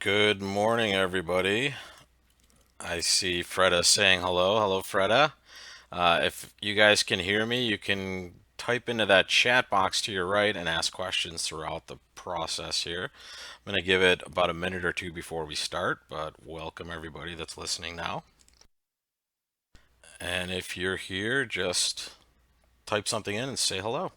Good morning, everybody. I see Freda saying hello. Hello, Freda. If you guys can hear me, you can type into that chat box to your right and ask questions throughout the process here. I'm going to give it about a minute or two before we start, but welcome everybody that's listening now. And if you're here, just type something in and say hello.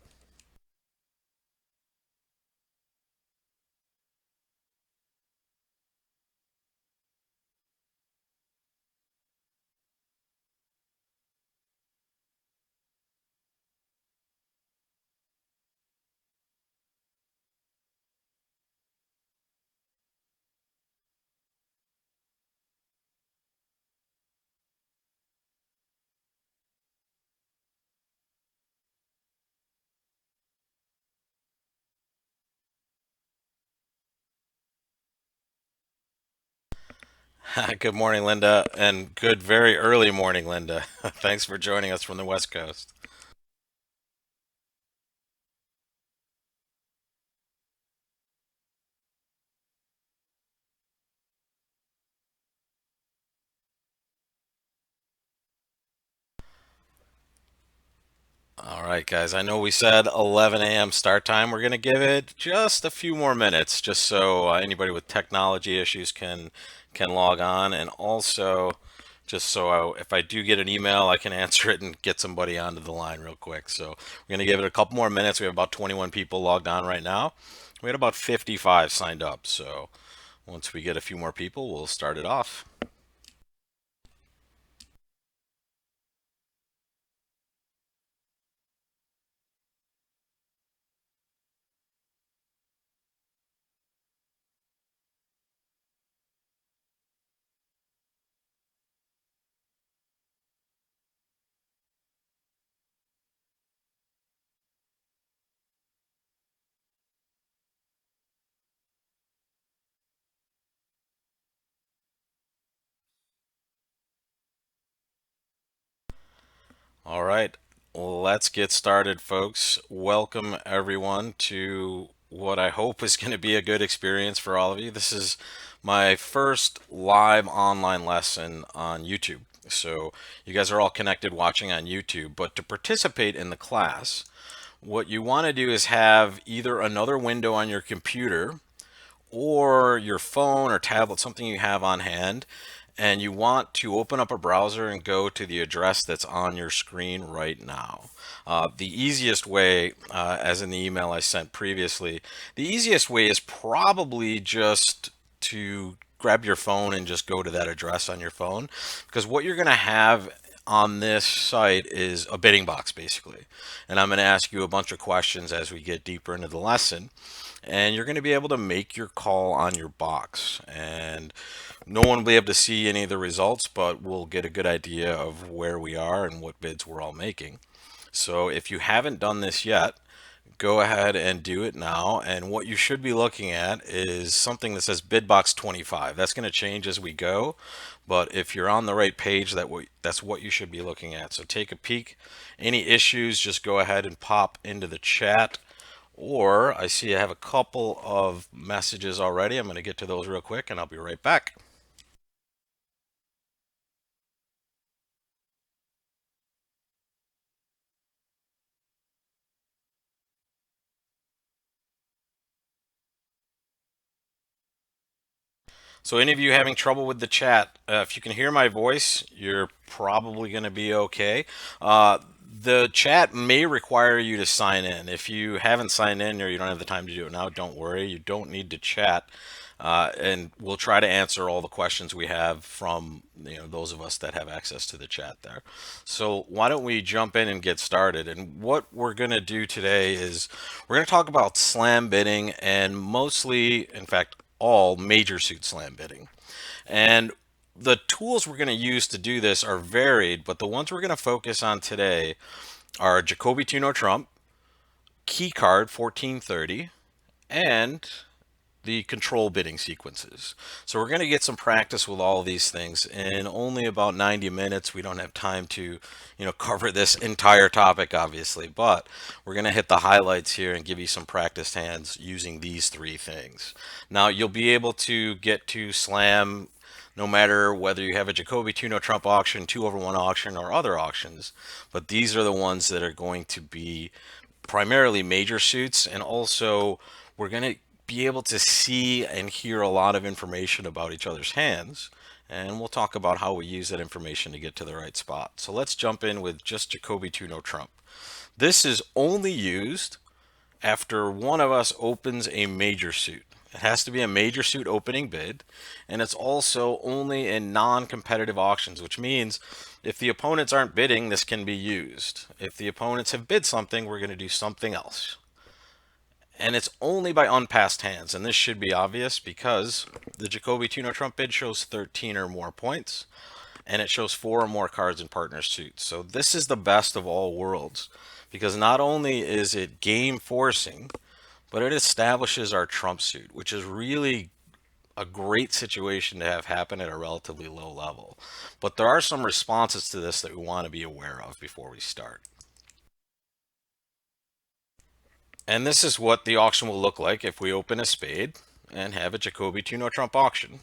Good morning, Linda, and good very early morning, Linda. Thanks for joining us from the West Coast. All right, guys. I know we said 11 a.m. start time. We're going to give it just a few more minutes, just so anybody with technology issues can log on, and also just so if I do get an email, I can answer it and get somebody onto the line real quick. So we're going to give it a couple more minutes. We have about 21 people logged on right now. We had about 55 signed up. So once we get a few more people, we'll start it off. All right, let's get started, folks. Welcome, everyone, to what I hope is going to be a good experience for all of you. This is my first live online lesson on YouTube. So, you guys are all connected watching on YouTube, but to participate in the class, what you want to do is have either another window on your computer or your phone or tablet, something you have on hand, and you want to open up a browser and go to the address that's on your screen right now. The easiest way, as in the email I sent previously, the easiest way is probably just to grab your phone and just go to that address on your phone, because what you're going to have on this site is a bidding box basically, and I'm going to ask you a bunch of questions as we get deeper into the lesson, and you're going to be able to make your call on your box, and no one will be able to see any of the results, but we'll get a good idea of where we are and what bids we're all making. So if you haven't done this yet, go ahead and do it now. And what you should be looking at is something that says Bidbox 25. That's going to change as we go. But if you're on the right page, that's what you should be looking at. So take a peek. Any issues, just go ahead and pop into the chat. Or I see I have a couple of messages already. I'm going to get to those real quick and I'll be right back. So, any of you having trouble with the chat, if you can hear my voice, you're probably going to be okay. The chat may require you to sign in. If you haven't signed in or you don't have the time to do it now, don't worry. You don't need to chat. And we'll try to answer all the questions we have from those of us that have access to the chat there. So why don't we jump in and get started? And what we're going to do today is we're going to talk about slam bidding, and mostly, in fact, all major suit slam bidding. And the tools we're going to use to do this are varied, but the ones we're going to focus on today are Jacoby 2 No Trump, Key Card 1430, and the control bidding sequences. So we're going to get some practice with all of these things in only about 90 minutes. We don't have time to, cover this entire topic, obviously, but we're going to hit the highlights here and give you some practice hands using these three things. Now, you'll be able to get to slam no matter whether you have a Jacoby 2-no trump auction, 2-over-1 auction, or other auctions. But these are the ones that are going to be primarily major suits, and also we're going to be able to see and hear a lot of information about each other's hands. And we'll talk about how we use that information to get to the right spot. So let's jump in with just Jacoby 2-no trump. This is only used after one of us opens a major suit. It has to be a major suit opening bid, and it's also only in non-competitive auctions, which means if the opponents aren't bidding, this can be used. If the opponents have bid something, we're going to do something else. And it's only by unpassed hands, and this should be obvious because the Jacoby 2-no trump bid shows 13 or more points, and it shows 4 or more cards in partner suits. So this is the best of all worlds, because not only is it game forcing, but it establishes our trump suit, which is really a great situation to have happen at a relatively low level. But there are some responses to this that we want to be aware of before we start. And this is what the auction will look like if we open a spade and have a Jacoby 2-no trump auction.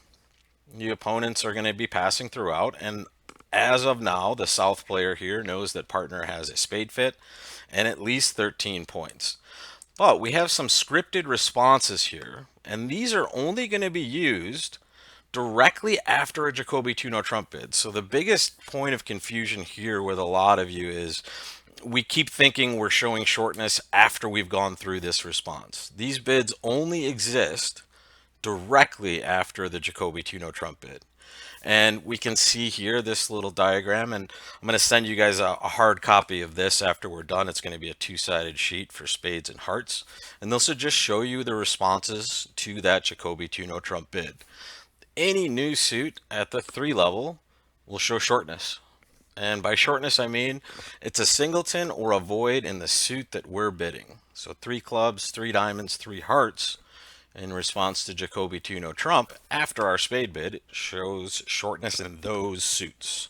The opponents are going to be passing throughout, and as of now, the south player here knows that partner has a spade fit and at least 13 points. But we have some scripted responses here, and these are only going to be used directly after a Jacoby 2-no trump bid. So the biggest point of confusion here with a lot of you is we keep thinking we're showing shortness after we've gone through this response. These bids only exist directly after the Jacoby 2-no trump bid. And we can see here this little diagram, and I'm going to send you guys a hard copy of this after we're done. It's going to be a two-sided sheet for spades and hearts, and this will just show you the responses to that Jacoby 2-no trump bid. Any new suit at the 3 level will show shortness. And by shortness, I mean it's a singleton or a void in the suit that we're bidding. So 3 clubs, 3 diamonds, 3 hearts in response to Jacoby 2-no trump after our spade bid shows shortness in those suits.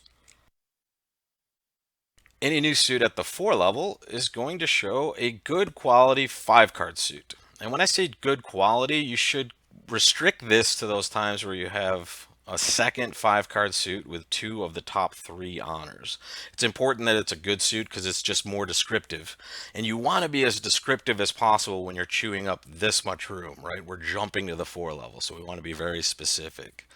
Any new suit at the 4 level is going to show a good quality 5-card suit. And when I say good quality, you should restrict this to those times where you have a second 5-card suit with 2 of the top 3 honors. It's important that it's a good suit because it's just more descriptive. And you want to be as descriptive as possible when you're chewing up this much room, right? We're jumping to the 4 level, so we want to be very specific.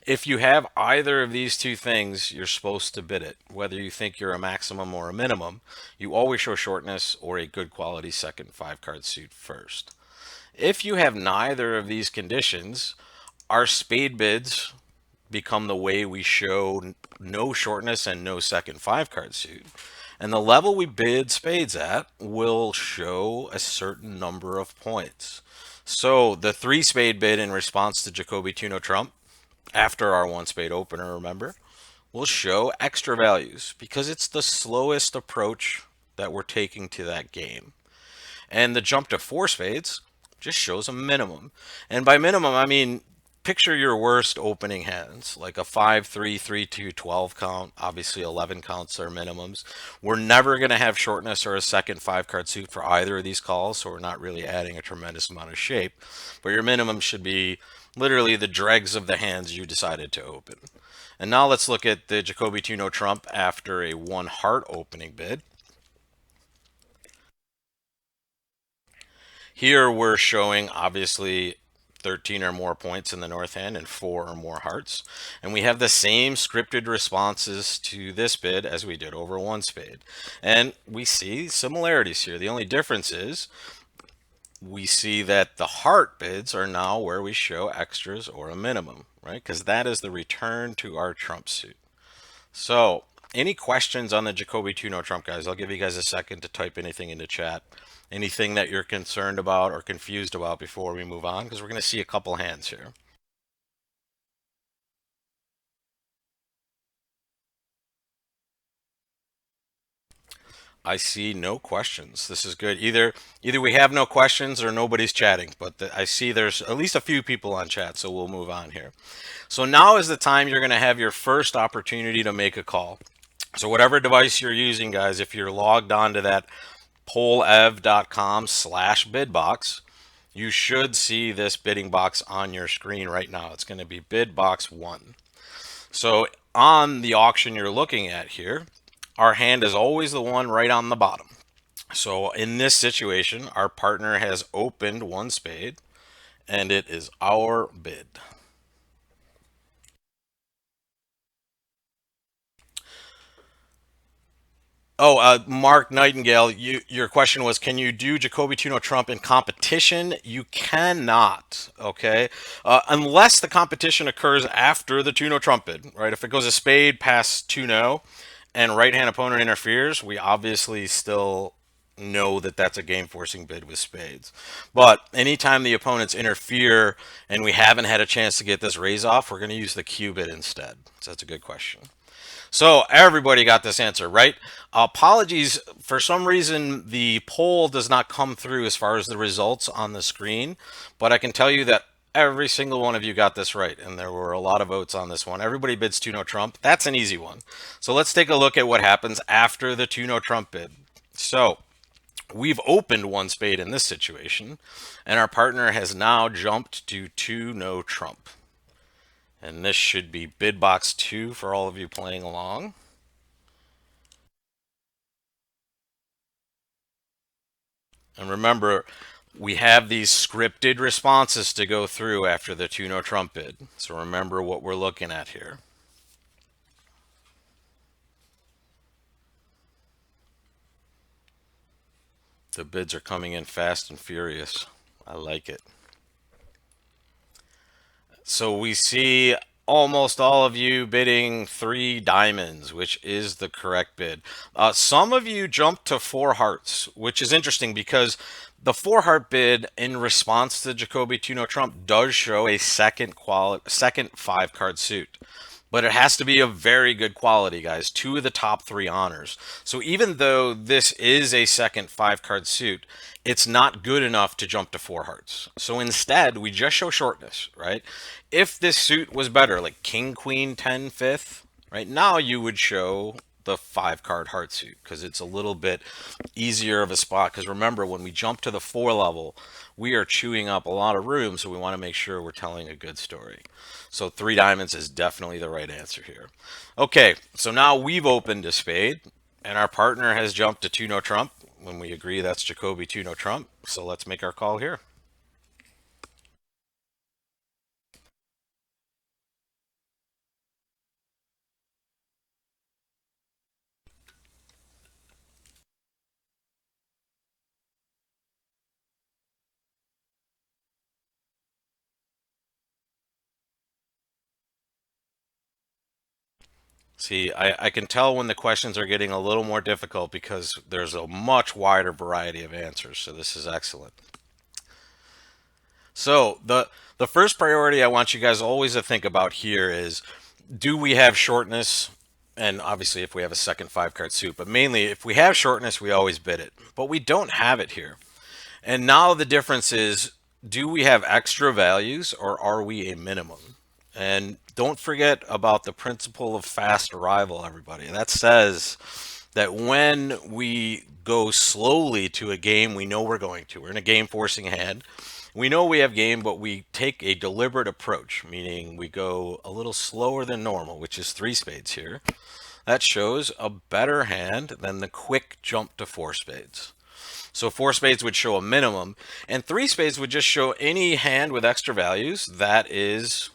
If you have either of these two things, you're supposed to bid it. Whether you think you're a maximum or a minimum, you always show shortness or a good quality second 5-card suit first. If you have neither of these conditions, our spade bids become the way we show no shortness and no second 5-card suit. And the level we bid spades at will show a certain number of points. So the 3 spade bid in response to Jacoby 2-no trump after our 1 spade opener, remember, will show extra values because it's the slowest approach that we're taking to that game. And the jump to 4 spades just shows a minimum. And by minimum, I mean picture your worst opening hands, like a 5-3, 3-2, 12 count. Obviously, 11 counts are minimums. We're never going to have shortness or a second 5-card suit for either of these calls, so we're not really adding a tremendous amount of shape. But your minimum should be literally the dregs of the hands you decided to open. And now let's look at the Jacoby 2-no trump after a 1 heart opening bid. Here we're showing obviously 13 or more points in the north hand and 4 or more hearts. And we have the same scripted responses to this bid as we did over 1 spade. And we see similarities here. The only difference is we see that the heart bids are now where we show extras or a minimum, right? Because that is the return to our trump suit. So any questions on the Jacoby 2-no trump, guys? I'll give you guys a second to type anything into chat. Anything that you're concerned about or confused about before we move on, because we're going to see a couple hands here. I see no questions. This is good. Either we have no questions or nobody's chatting, but I see there's at least a few people on chat, so we'll move on here. So now is the time you're going to have your first opportunity to make a call. So whatever device you're using, guys, if you're logged on to that polev.com/bidbox, you should see this bidding box on your screen right now. It's going to be bid box 1. So on the auction you're looking at here, our hand is always the one right on the bottom. So in this situation, our partner has opened one spade and it is our bid. Oh, Mark Nightingale, your question was, can you do Jacoby Tuno Trump in competition? You cannot, okay? Unless the competition occurs after the Tuno Trump bid, right? If it goes a spade past Tuno and right-hand opponent interferes, we obviously still know that that's a game-forcing bid with spades. But anytime the opponents interfere and we haven't had a chance to get this raise off, we're going to use the Q bid instead. So that's a good question. So everybody got this answer, right? Apologies, for some reason the poll does not come through as far as the results on the screen, but I can tell you that every single one of you got this right, and there were a lot of votes on this one. Everybody bids Tuno Trump. That's an easy one. So let's take a look at what happens after the Tuno Trump bid. So we've opened one spade in this situation, and our partner has now jumped to Tuno Trump. And this should be bid box 2 for all of you playing along. And remember, we have these scripted responses to go through after the Tuno Trump bid. So remember what we're looking at here. The bids are coming in fast and furious. I like it. So we see almost all of you bidding 3 diamonds, which is the correct bid. Some of you jumped to 4 hearts, which is interesting because the 4 heart bid in response to Jacoby Tuno Trump does show a second 5 card suit. But it has to be of very good quality, guys. 2 of the top 3 honors. So even though this is a second 5 card suit, it's not good enough to jump to 4 hearts. So instead, we just show shortness, right? If this suit was better, like King, Queen, 10, 5th, right? Now you would show the 5 card heart suit because it's a little bit easier of a spot. Because remember, when we jump to the 4 level, we are chewing up a lot of room, so we want to make sure we're telling a good story. So 3 diamonds is definitely the right answer here. Okay, so now we've opened a spade, and our partner has jumped to Tuno Trump. When we agree that's Jacoby Tuno Trump, so let's make our call here. See, I can tell when the questions are getting a little more difficult because there's a much wider variety of answers, so this is excellent. So the first priority I want you guys always to think about here is, do we have shortness? And obviously if we have a second 5 card suit, but mainly if we have shortness, we always bid it. But we don't have it here. And now the difference is, do we have extra values or are we a minimum? And don't forget about the principle of fast arrival, everybody. That says that when we go slowly to a game we know we're going to, we're in a game forcing hand. We know we have game, but we take a deliberate approach, meaning we go a little slower than normal, which is 3 spades here. That shows a better hand than the quick jump to 4 spades. So 4 spades would show a minimum, and 3 spades would just show any hand with extra values that is,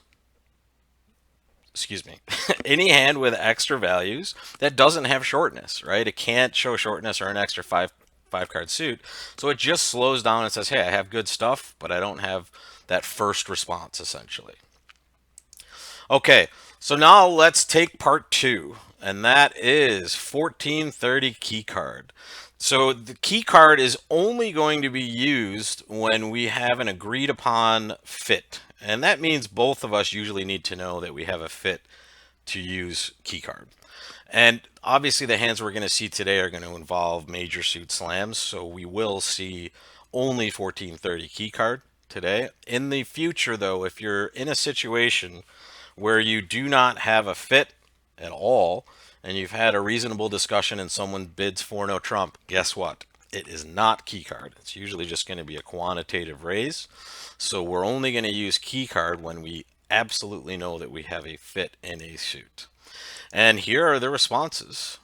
excuse me, any hand with extra values that doesn't have shortness, right? It can't show shortness or an extra 5 card suit. So it just slows down and says, hey, I have good stuff, but I don't have that first response, essentially. Okay, so now let's take part 2, and that is 1430 key card. So the key card is only going to be used when we have an agreed upon fit. And that means both of us usually need to know that we have a fit to use key card. And obviously, the hands we're going to see today are going to involve major suit slams, so we will see only 1430 key card today. In the future, though, if you're in a situation where you do not have a fit at all, and you've had a reasonable discussion and someone bids for no trump, guess what? It is not key card. It's usually just going to be a quantitative raise. So we're only going to use key card when we absolutely know that we have a fit in a suit. And here are the responses.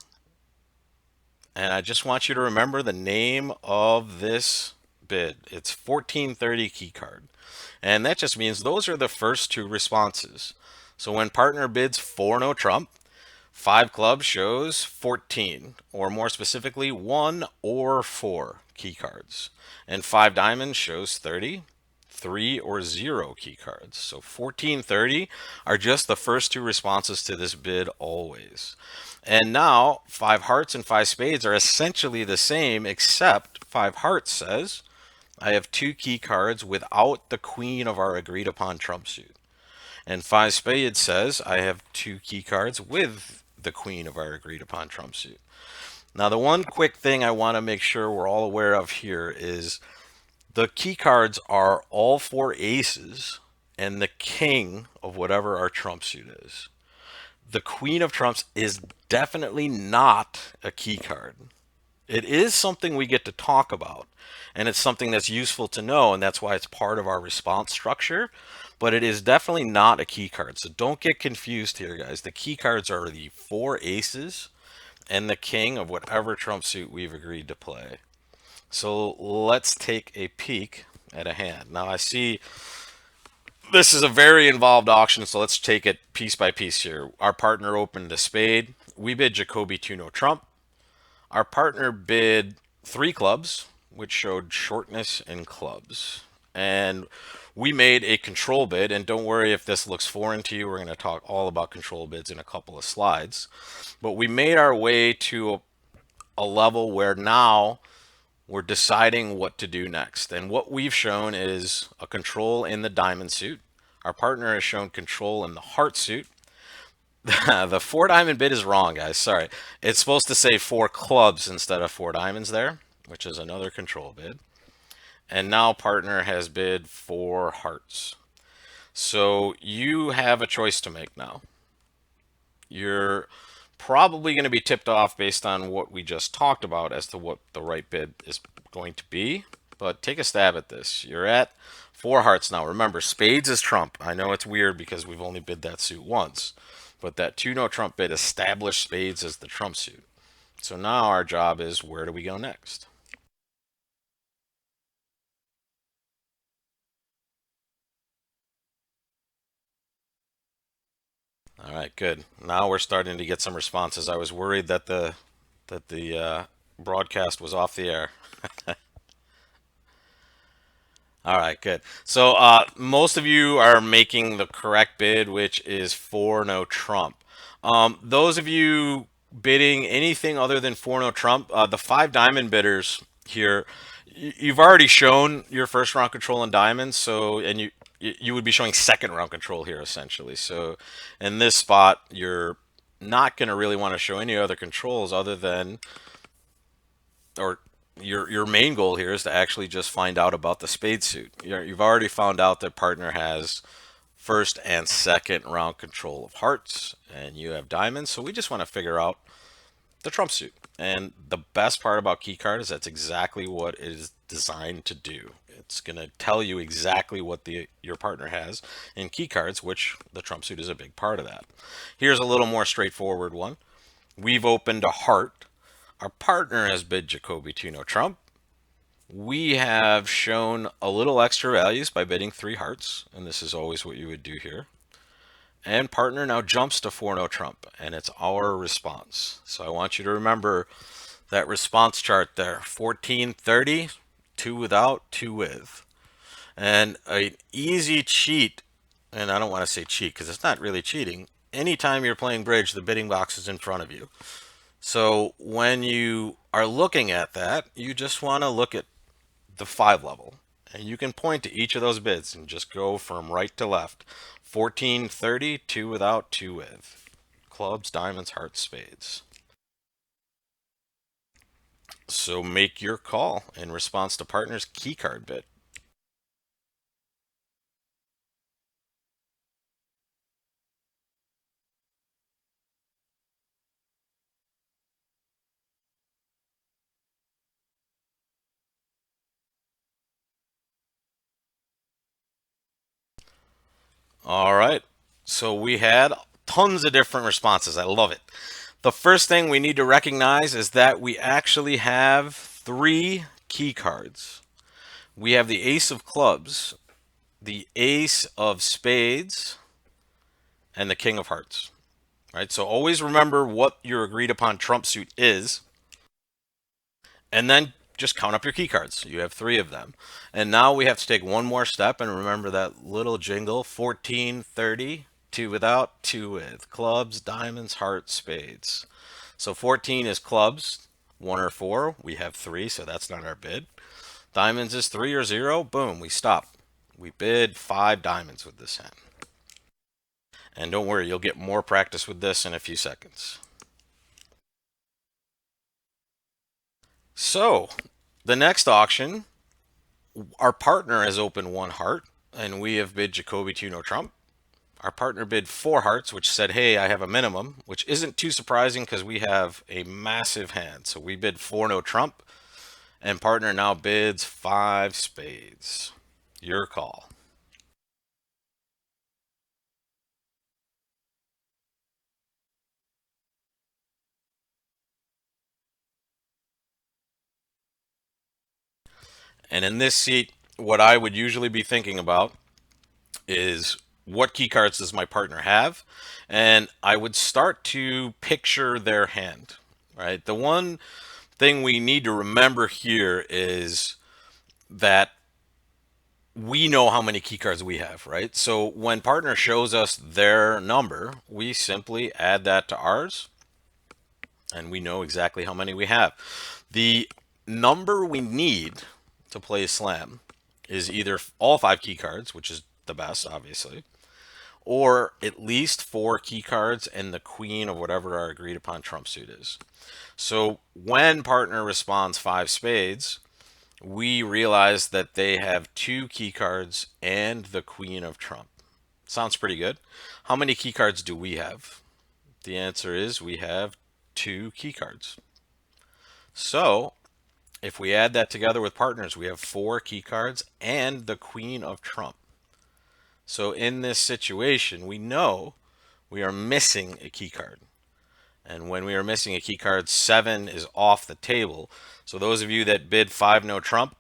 And I just want you to remember the name of this bid. It's 1430 key card. And that just means those are the first two responses. So when partner bids for no trump, five clubs shows 14, or more specifically, 1 or 4 key cards. And five diamonds shows 30, 3 or 0 key cards. So 1430 are just the first two responses to this bid always. And now five hearts and five spades are essentially the same, except five hearts says I have two key cards without the queen of our agreed upon trump suit. And five spades says I have two key cards with the queen of our agreed upon trump suit. Now, the one quick thing I want to make sure we're all aware of here is the key cards are all four aces and the king of whatever our trump suit is. The queen of trumps is definitely not a key card. It is something we get to talk about, and it's something that's useful to know, and that's why it's part of our response structure. But it is definitely not a key card. So don't get confused here, guys. The key cards are the four aces and the king of whatever trump suit we've agreed to play. So let's take a peek at a hand. Now I see this is a very involved auction, so let's take it piece by piece here. Our partner opened a spade. We bid Jacoby 2 no trump. Our partner bid three clubs, which showed shortness in clubs. And we made a control bid, and don't worry if this looks foreign to you. We're going to talk all about control bids in a couple of slides. But we made our way to a level where now we're deciding what to do next. And what we've shown is a control in the diamond suit. Our partner has shown control in the heart suit. The four diamond bid is wrong, guys. Sorry. It's supposed to say four clubs instead of four diamonds there, which is another control bid. And now partner has bid four hearts. So you have a choice to make now. You're probably going to be tipped off based on what we just talked about as to what the right bid is going to be. But take a stab at this. You're at four hearts now. Remember, spades is trump. I know it's weird because we've only bid that suit once. But that 2 no trump bid established spades as the trump suit. So now our job is, where do we go next? All right, good. Now we're starting to get some responses. I was worried that the broadcast was off the air. All right, good. So most of you are making the correct bid, which is for no trump. Those of you bidding anything other than for no trump, the five diamond bidders here, you've already shown your first round control in diamonds, so and you would be showing second round control here essentially. So in this spot, you're not going to really want to show any other controls other than, or your main goal here is to actually just find out about the spade suit. You've already found out that partner has first and second round control of hearts, and you have diamonds. So we just want to figure out the trump suit. And the best part about keycard is that's exactly what it is designed to do. It's going to tell you exactly what your partner has in keycards, which the trump suit is a big part of that. Here's a little more straightforward one. We've opened a heart. Our partner has bid Jacoby 2 no trump. We have shown a little extra values by bidding three hearts, and this is always what you would do here. And partner now jumps to 4 no trump, and it's our response. So I want you to remember that response chart there. 1430, two without, two with. And an easy cheat, and I don't want to say cheat because it's not really cheating. Anytime you're playing bridge, the bidding box is in front of you. So when you are looking at that, you just want to look at the five level. And you can point to each of those bids and just go from right to left. 1430, two without, two with. clubs, diamonds, hearts, spades. So make your call in response to partner's keycard bid. All right. So we had tons of different responses. I love it. The first thing we need to recognize is that we actually have three key cards. We have the ace of clubs, the ace of spades, and the king of hearts. Right? So always remember what your agreed upon trump suit is, and then just count up your key cards. You have three of them. And now we have to take one more step and remember that little jingle 14, 30, two without, two with. Clubs, diamonds, hearts, spades. So 14 is clubs, one or four. We have three, so that's not our bid. Diamonds is three or zero. Boom, we stop. We bid five diamonds with this hand. And don't worry, you'll get more practice with this in a few seconds. So, the next auction, our partner has opened one heart, and we have bid Jacoby to no trump. Our partner bid four hearts, which said, hey, I have a minimum, which isn't too surprising because we have a massive hand. So we bid four no trump, and partner now bids five spades. Your call. And in this seat, what I would usually be thinking about is what key cards does my partner have? And I would start to picture their hand, right? The one thing we need to remember here is that we know how many key cards we have, right? So when partner shows us their number, we simply add that to ours and we know exactly how many we have. The number we need to play a slam is either all five key cards, which is the best, obviously, or at least four key cards and the queen of whatever our agreed upon trump suit is. So when partner responds five spades, we realize that they have two key cards and the queen of trump. Sounds pretty good. How many key cards do we have? The answer is we have two key cards. So if we add that together with partners, we have four key cards and the queen of trump. So in this situation, we know we are missing a key card. And when we are missing a key card, seven is off the table. So those of you that bid five no trump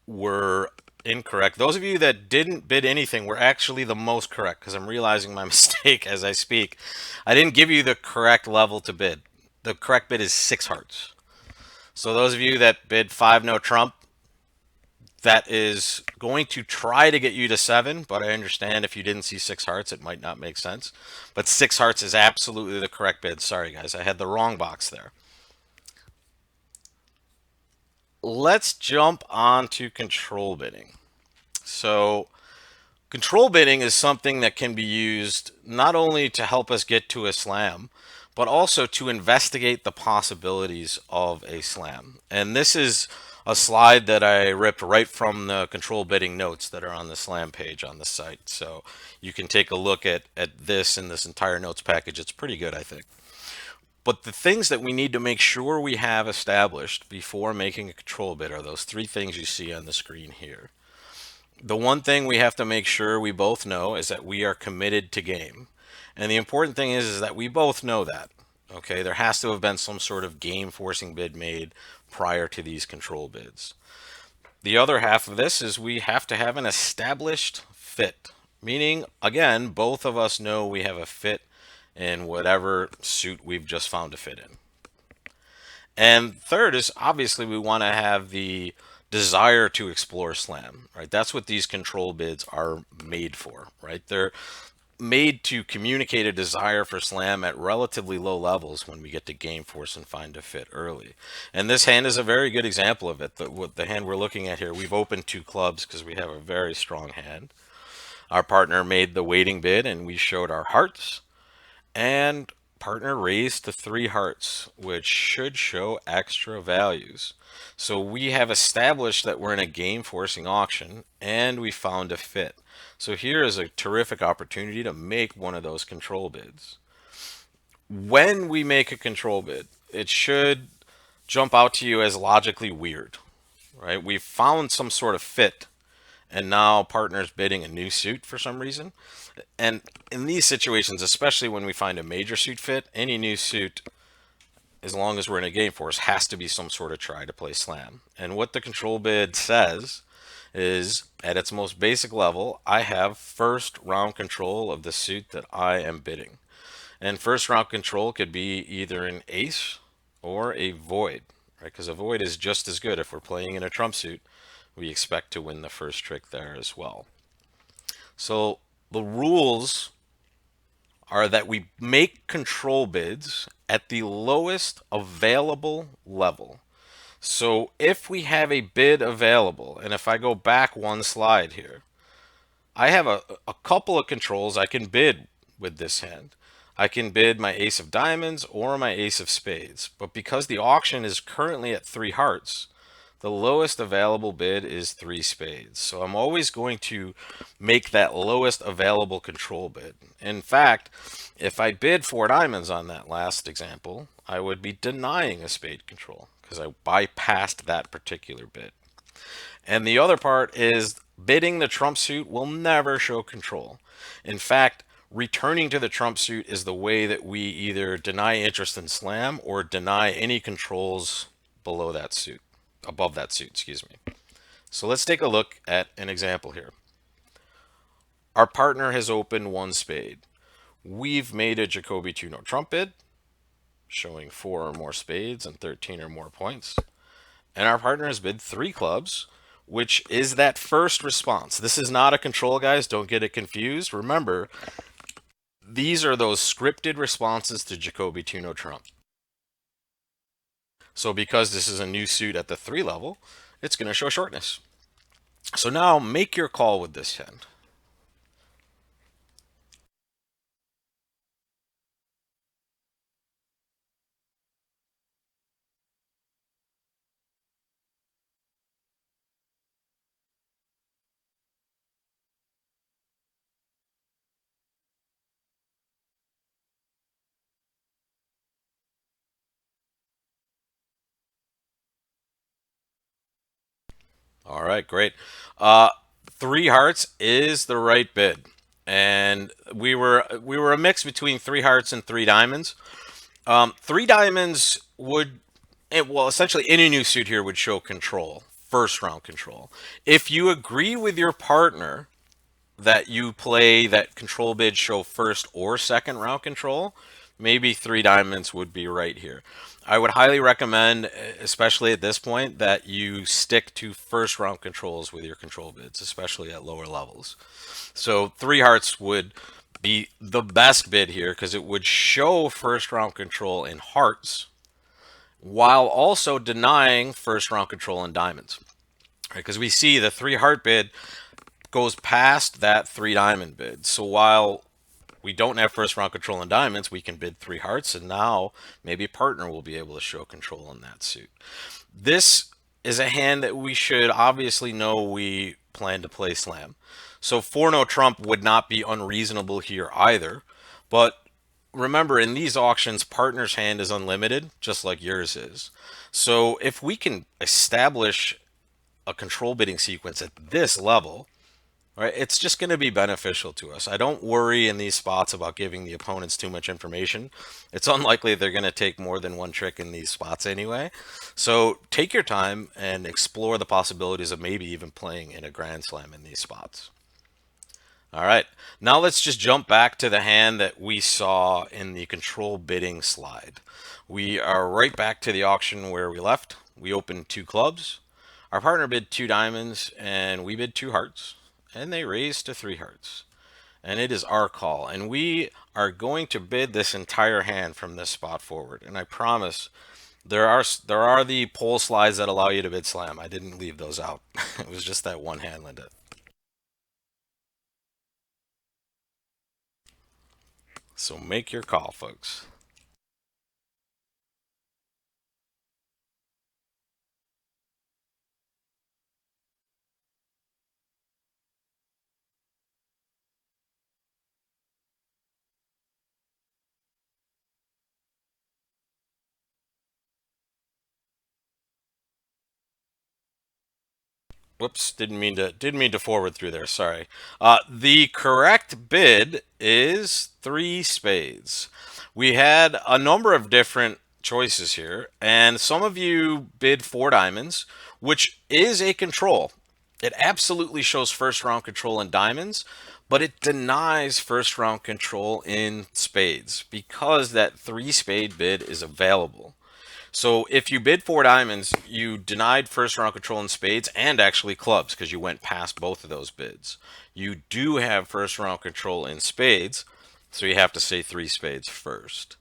were incorrect. Those of you that didn't bid anything were actually the most correct because I'm realizing my mistake as I speak. I didn't give you the correct level to bid. The correct bid is six hearts. So those of you that bid five no trump, that is going to try to get you to seven, but I understand if you didn't see six hearts, it might not make sense. But six hearts is absolutely the correct bid. Sorry, guys, I had the wrong box there. Let's jump on to control bidding. So, control bidding is something that can be used not only to help us get to a slam, but also to investigate the possibilities of a slam. And this is a slide that I ripped right from the control bidding notes that are on the slam page on the site. So you can take a look at this in this entire notes package. It's pretty good, I think. But the things that we need to make sure we have established before making a control bid are those three things you see on the screen here. The one thing we have to make sure we both know is that we are committed to game. And the important thing is that we both know that. Okay, there has to have been some sort of game forcing bid made prior to these control bids. The other half of this is we have to have an established fit, meaning, again, both of us know we have a fit in whatever suit we've just found a fit in. And third is obviously we want to have the desire to explore slam, right? That's what these control bids are made for, right? They're made to communicate a desire for slam at relatively low levels when we get to game force and find a fit early. And this hand is a very good example of it. The hand we're looking at here, we've opened two clubs because we have a very strong hand. Our partner made the waiting bid and we showed our hearts. And partner raised to three hearts, which should show extra values. So we have established that we're in a game forcing auction and we found a fit. So here is a terrific opportunity to make one of those control bids. When we make a control bid, it should jump out to you as logically weird, right? We've found some sort of fit and now partners bidding a new suit for some reason. And in these situations, especially when we find a major suit fit, any new suit, as long as we're in a game force, has to be some sort of try to play slam. And what the control bid says is, at its most basic level, I have first round control of the suit that I am bidding. And first round control could be either an ace or a void, right? Because a void is just as good if we're playing in a trump suit. We expect to win the first trick there as well. So the rules are that we make control bids at the lowest available level. So if we have a bid available, and if I go back one slide here, I have a couple of controls I can bid with this hand. I can bid my ace of diamonds or my ace of spades. But because the auction is currently at three hearts, the lowest available bid is three spades. So I'm always going to make that lowest available control bid. In fact, if I bid four diamonds on that last example, I would be denying a spade control because I bypassed that particular bid. And the other part is bidding the trump suit will never show control. In fact, returning to the trump suit is the way that we either deny interest in slam or deny any controls below that suit, above that suit, excuse me. So let's take a look at an example here. Our partner has opened one spade. We've made a Jacoby 2-no trump bid, showing 4 or more spades and 13 or more points. And our partner has bid 3 clubs, which is that first response. This is not a control, guys. Don't get it confused. Remember, these are those scripted responses to Jacoby 2-no trump. So because this is a new suit at the 3 level, it's going to show shortness. So now make your call with this hand. All right, great. Uh, 3 hearts is the right bid, and we were a mix between 3 hearts and 3 diamonds. 3 diamonds would, well, essentially any new suit here would show control, first round control. If you agree with your partner that you play that control bid show first or second round control, maybe 3 diamonds would be right here. I would highly recommend, especially at this point, that you stick to first round controls with your control bids, especially at lower levels. So 3 hearts would be the best bid here because it would show first round control in hearts while also denying first round control in diamonds. Because we see the 3 heart bid goes past that 3 diamond bid. So while we don't have first round control in diamonds, we can bid 3 hearts, and now maybe partner will be able to show control in that suit. This is a hand that we should obviously know we plan to play slam. So 4-no trump would not be unreasonable here either. But remember, in these auctions, partner's hand is unlimited, just like yours is. So if we can establish a control bidding sequence at this level, right, it's just going to be beneficial to us. I don't worry in these spots about giving the opponents too much information. It's unlikely they're going to take more than one trick in these spots anyway. So take your time and explore the possibilities of maybe even playing in a Grand Slam in these spots. All right, now let's just jump back to the hand that we saw in the control bidding slide. We are right back to the auction where we left. We opened 2 clubs. Our partner bid 2 diamonds and we bid 2 hearts, and they raised to 3 hearts. And it is our call, and we are going to bid this entire hand from this spot forward. And I promise there are the poll slides that allow you to bid slam. I didn't leave those out. It was just that one hand, Linda. So make your call, folks. Whoops, didn't mean to forward through there. Sorry. The correct bid is three spades. We had a number of different choices here, and some of you bid four diamonds, which is a control. It absolutely shows first round control in diamonds, but it denies first round control in spades because that three spade bid is available. So if you bid four diamonds, you denied first round control in spades and actually clubs because you went past both of those bids. You do have first round control in spades, so you have to say three spades first.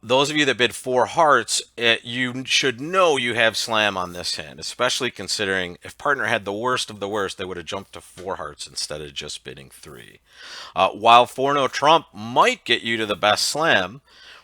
Those of you that bid four hearts, you should know you have slam on this hand, especially considering if partner had the worst of the worst, they would have jumped to four hearts instead of just bidding three. While 4-0 trump might get you to the best slam,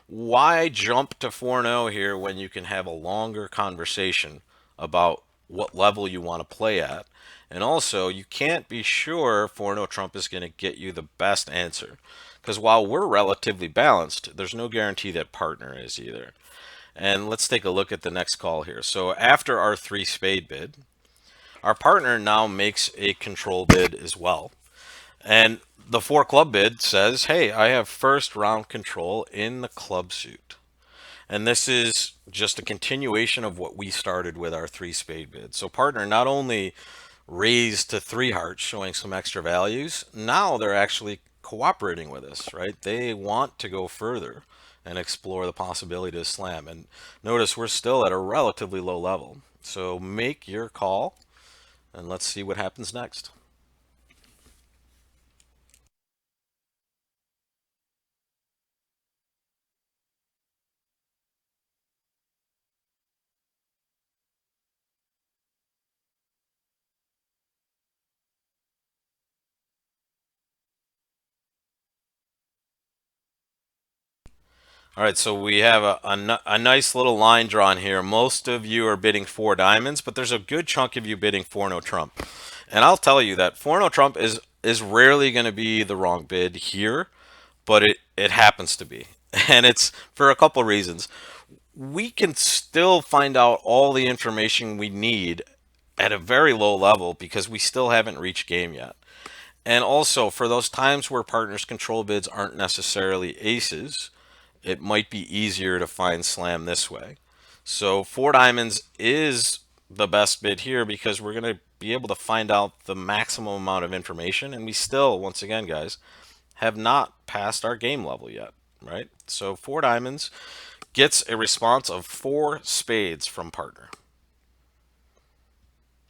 why jump to 4-0 here when you can have a longer conversation about what level you want to play at? And also, you can't be sure 4-0 trump is going to get you the best answer. Because while we're relatively balanced, there's no guarantee that partner is either. And let's take a look at the next call here. So after our three spade bid, our partner now makes a control bid as well. And the four club bid says, hey, I have first round control in the club suit. And this is just a continuation of what we started with our three spade bid. So partner not only raised to three hearts, showing some extra values, now they're actually cooperating with us, right? They want to go further and explore the possibility to slam. And notice we're still at a relatively low level. So make your call and let's see what happens next. All right, so we have a nice little line drawn here. Most of you are bidding four diamonds, but there's a good chunk of you bidding 4-0 trump. And I'll tell you that 4-0 trump is rarely going to be the wrong bid here, but it happens to be. And it's for a couple reasons. We can still find out all the information we need at a very low level because we still haven't reached game yet. And also, for those times where partners' control bids aren't necessarily aces, it might be easier to find slam this way. So four diamonds is the best bid here because we're going to be able to find out the maximum amount of information. And we still, once again, guys, have not passed our game level yet, right? So four diamonds gets a response of four spades from partner.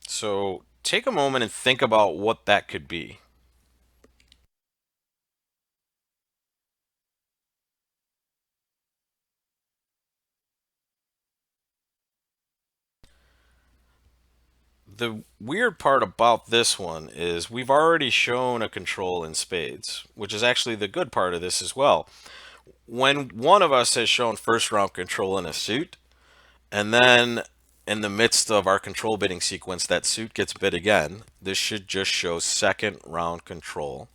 So take a moment and think about what that could be. The weird part about this one is we've already shown a control in spades, which is actually the good part of this as well. When one of us has shown first round control in a suit, and then in the midst of our control bidding sequence, that suit gets bid again, this should just show second round control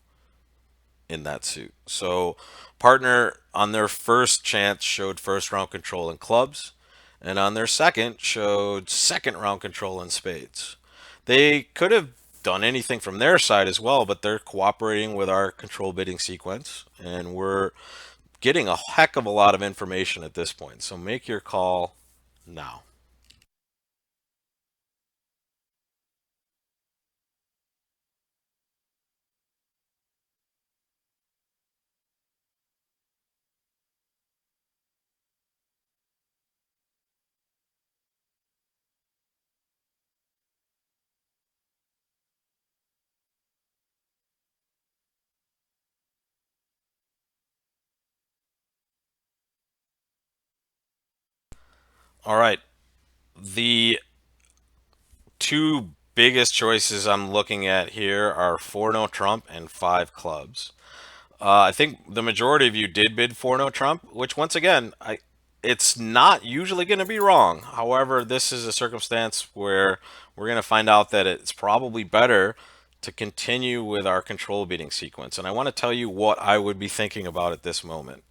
in that suit. So, partner on their first chance showed first round control in clubs, and on their second showed second round control in spades. They could have done anything from their side as well, but they're cooperating with our control bidding sequence, and we're getting a heck of a lot of information at this point. So make your call now. All right. The two biggest choices I'm looking at here are 4 no trump and 5 clubs. I think the majority of you did bid for no Trump, which once again, it's not usually going to be wrong. However, this is a circumstance where we're going to find out that it's probably better to continue with our control bidding sequence. And I want to tell you what I would be thinking about at this moment.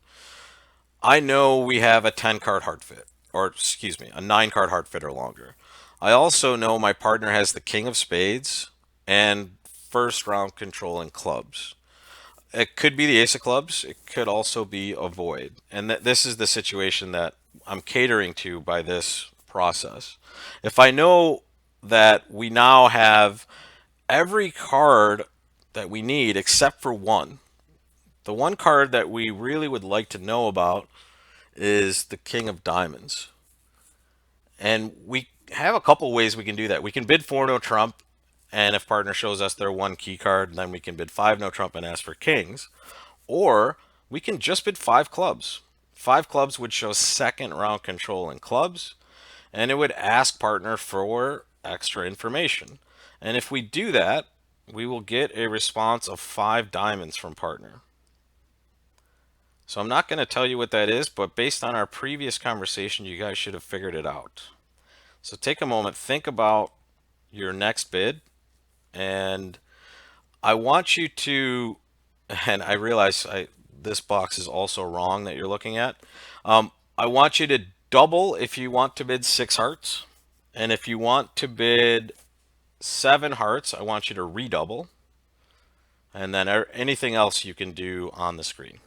I know we have a 10 card heart fit, or excuse me, a 9 card heart fit or longer. I also know my partner has the king of spades and first round control in clubs. It could be the ace of clubs. It could also be a void. And this is the situation that I'm catering to by this process. If I know that we now have every card that we need except for one, the one card that we really would like to know about is the king of diamonds. And we have a couple ways we can do that. We can bid for no trump, and if partner shows us their one key card, then we can bid five no trump and ask for kings. Or we can just bid five clubs. Five clubs would show second round control in clubs, and it would ask partner for extra information. And if we do that, we will get a response of five diamonds from partner. So I'm not going to tell you what that is, but based on our previous conversation, you guys should have figured it out. So take a moment, think about your next bid, and I want you to, and I realize this box is also wrong that you're looking at. I want you to double if you want to bid six hearts. And if you want to bid seven hearts, I want you to redouble. And then anything else you can do on the screen.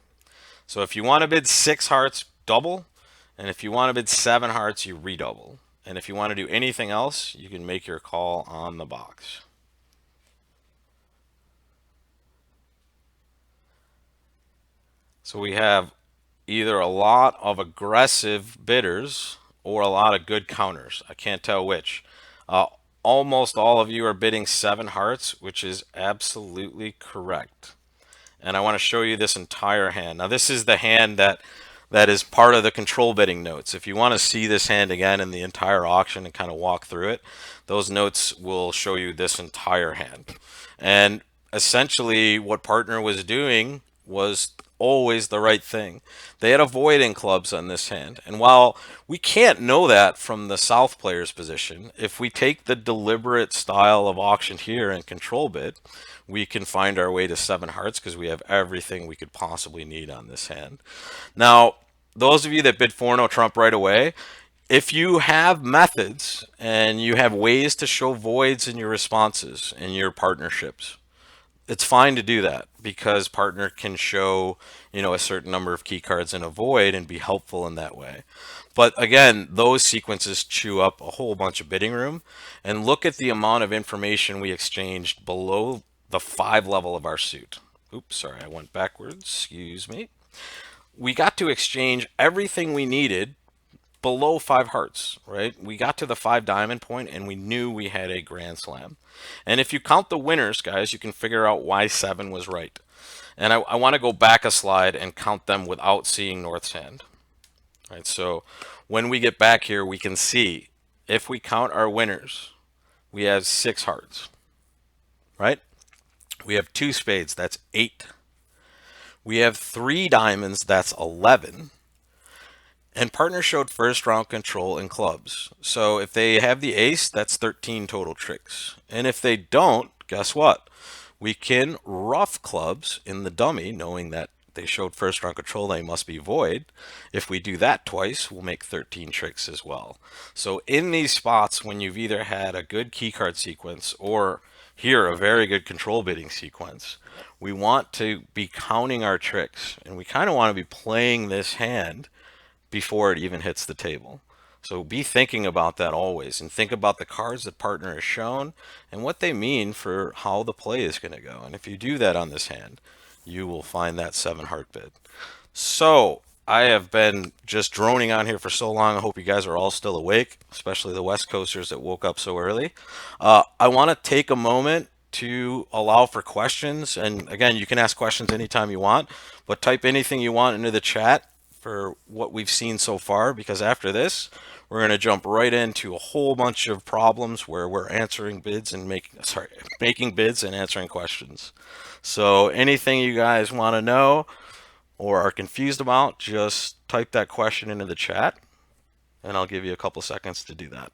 So if you want to bid six hearts, double. And if you want to bid seven hearts, you redouble. And if you want to do anything else, you can make your call on the box. So we have either a lot of aggressive bidders or a lot of good counters. I can't tell which. Uh, Almost all of you are bidding seven hearts, which is absolutely correct. And I want to show you this entire hand. Now this is the hand that is part of the control bidding notes. If you want to see this hand again in the entire auction and kind of walk through it, those notes will show you this entire hand. And essentially what partner was doing was always the right thing. They had a void in clubs on this hand. And while we can't know that from the south player's position, if we take the deliberate style of auction here and control bid, we can find our way to seven hearts because we have everything we could possibly need on this hand. Now, those of you that bid for no trump right away, if you have methods and you have ways to show voids in your responses in your partnerships, it's fine to do that because partner can show, a certain number of key cards in a void and be helpful in that way. But again, those sequences chew up a whole bunch of bidding room. And look at the amount of information we exchanged below the five level of our suit. Oops, sorry, I went backwards. Excuse me. We got to exchange everything we needed below five hearts, right? We got to the five diamond point and we knew we had a grand slam. And if you count the winners, guys, you can figure out why seven was right. And I want to go back a slide and count them without seeing North's hand. Right, so when we get back here, we can see if we count our winners, we have six hearts, right? We have two spades, that's eight. We have three diamonds, that's 11. And partner showed first round control in clubs. So if they have the ace, that's 13 total tricks. And if they don't, guess what? We can rough clubs in the dummy, knowing that they showed first round control, they must be void. If we do that twice, we'll make 13 tricks as well. So in these spots, when you've either had a good keycard sequence or here a very good control bidding sequence, we want to be counting our tricks. And we kind of want to be playing this hand before it even hits the table. So be thinking about that always and think about the cards that partner has shown and what they mean for how the play is going to go. And if you do that on this hand, you will find that seven heart bid. So I have been just droning on here for so long. I hope you guys are all still awake, especially the West Coasters that woke up so early. I want to take a moment to allow for questions. And again, you can ask questions anytime you want, but type anything you want into the chat for what we've seen so far, because after this, We're going to jump right into a whole bunch of problems where we're answering bids and making bids and answering questions. So anything you guys want to know or are confused about, just type that question into the chat and I'll give you a couple seconds to do that.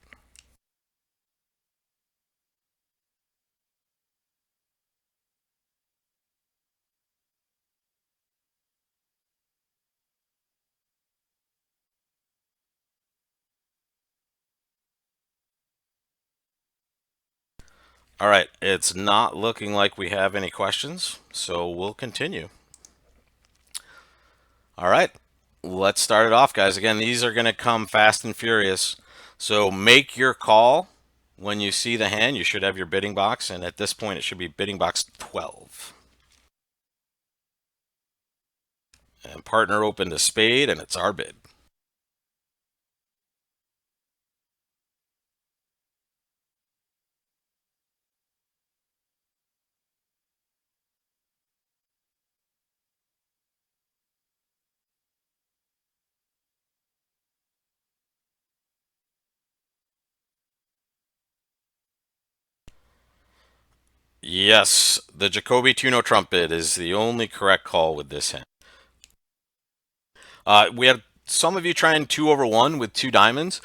All right, it's not looking like we have any questions, so we'll continue. All right, let's start it off, guys. Again, these are going to come fast and furious. So make your call when you see the hand. You should have your bidding box, and at this point, it should be bidding box 12. And partner opened a spade, and it's our bid. Yes, the Jacoby Tuno Trump bid is the only correct call with this hand. We had some of you trying 2/1 with two diamonds.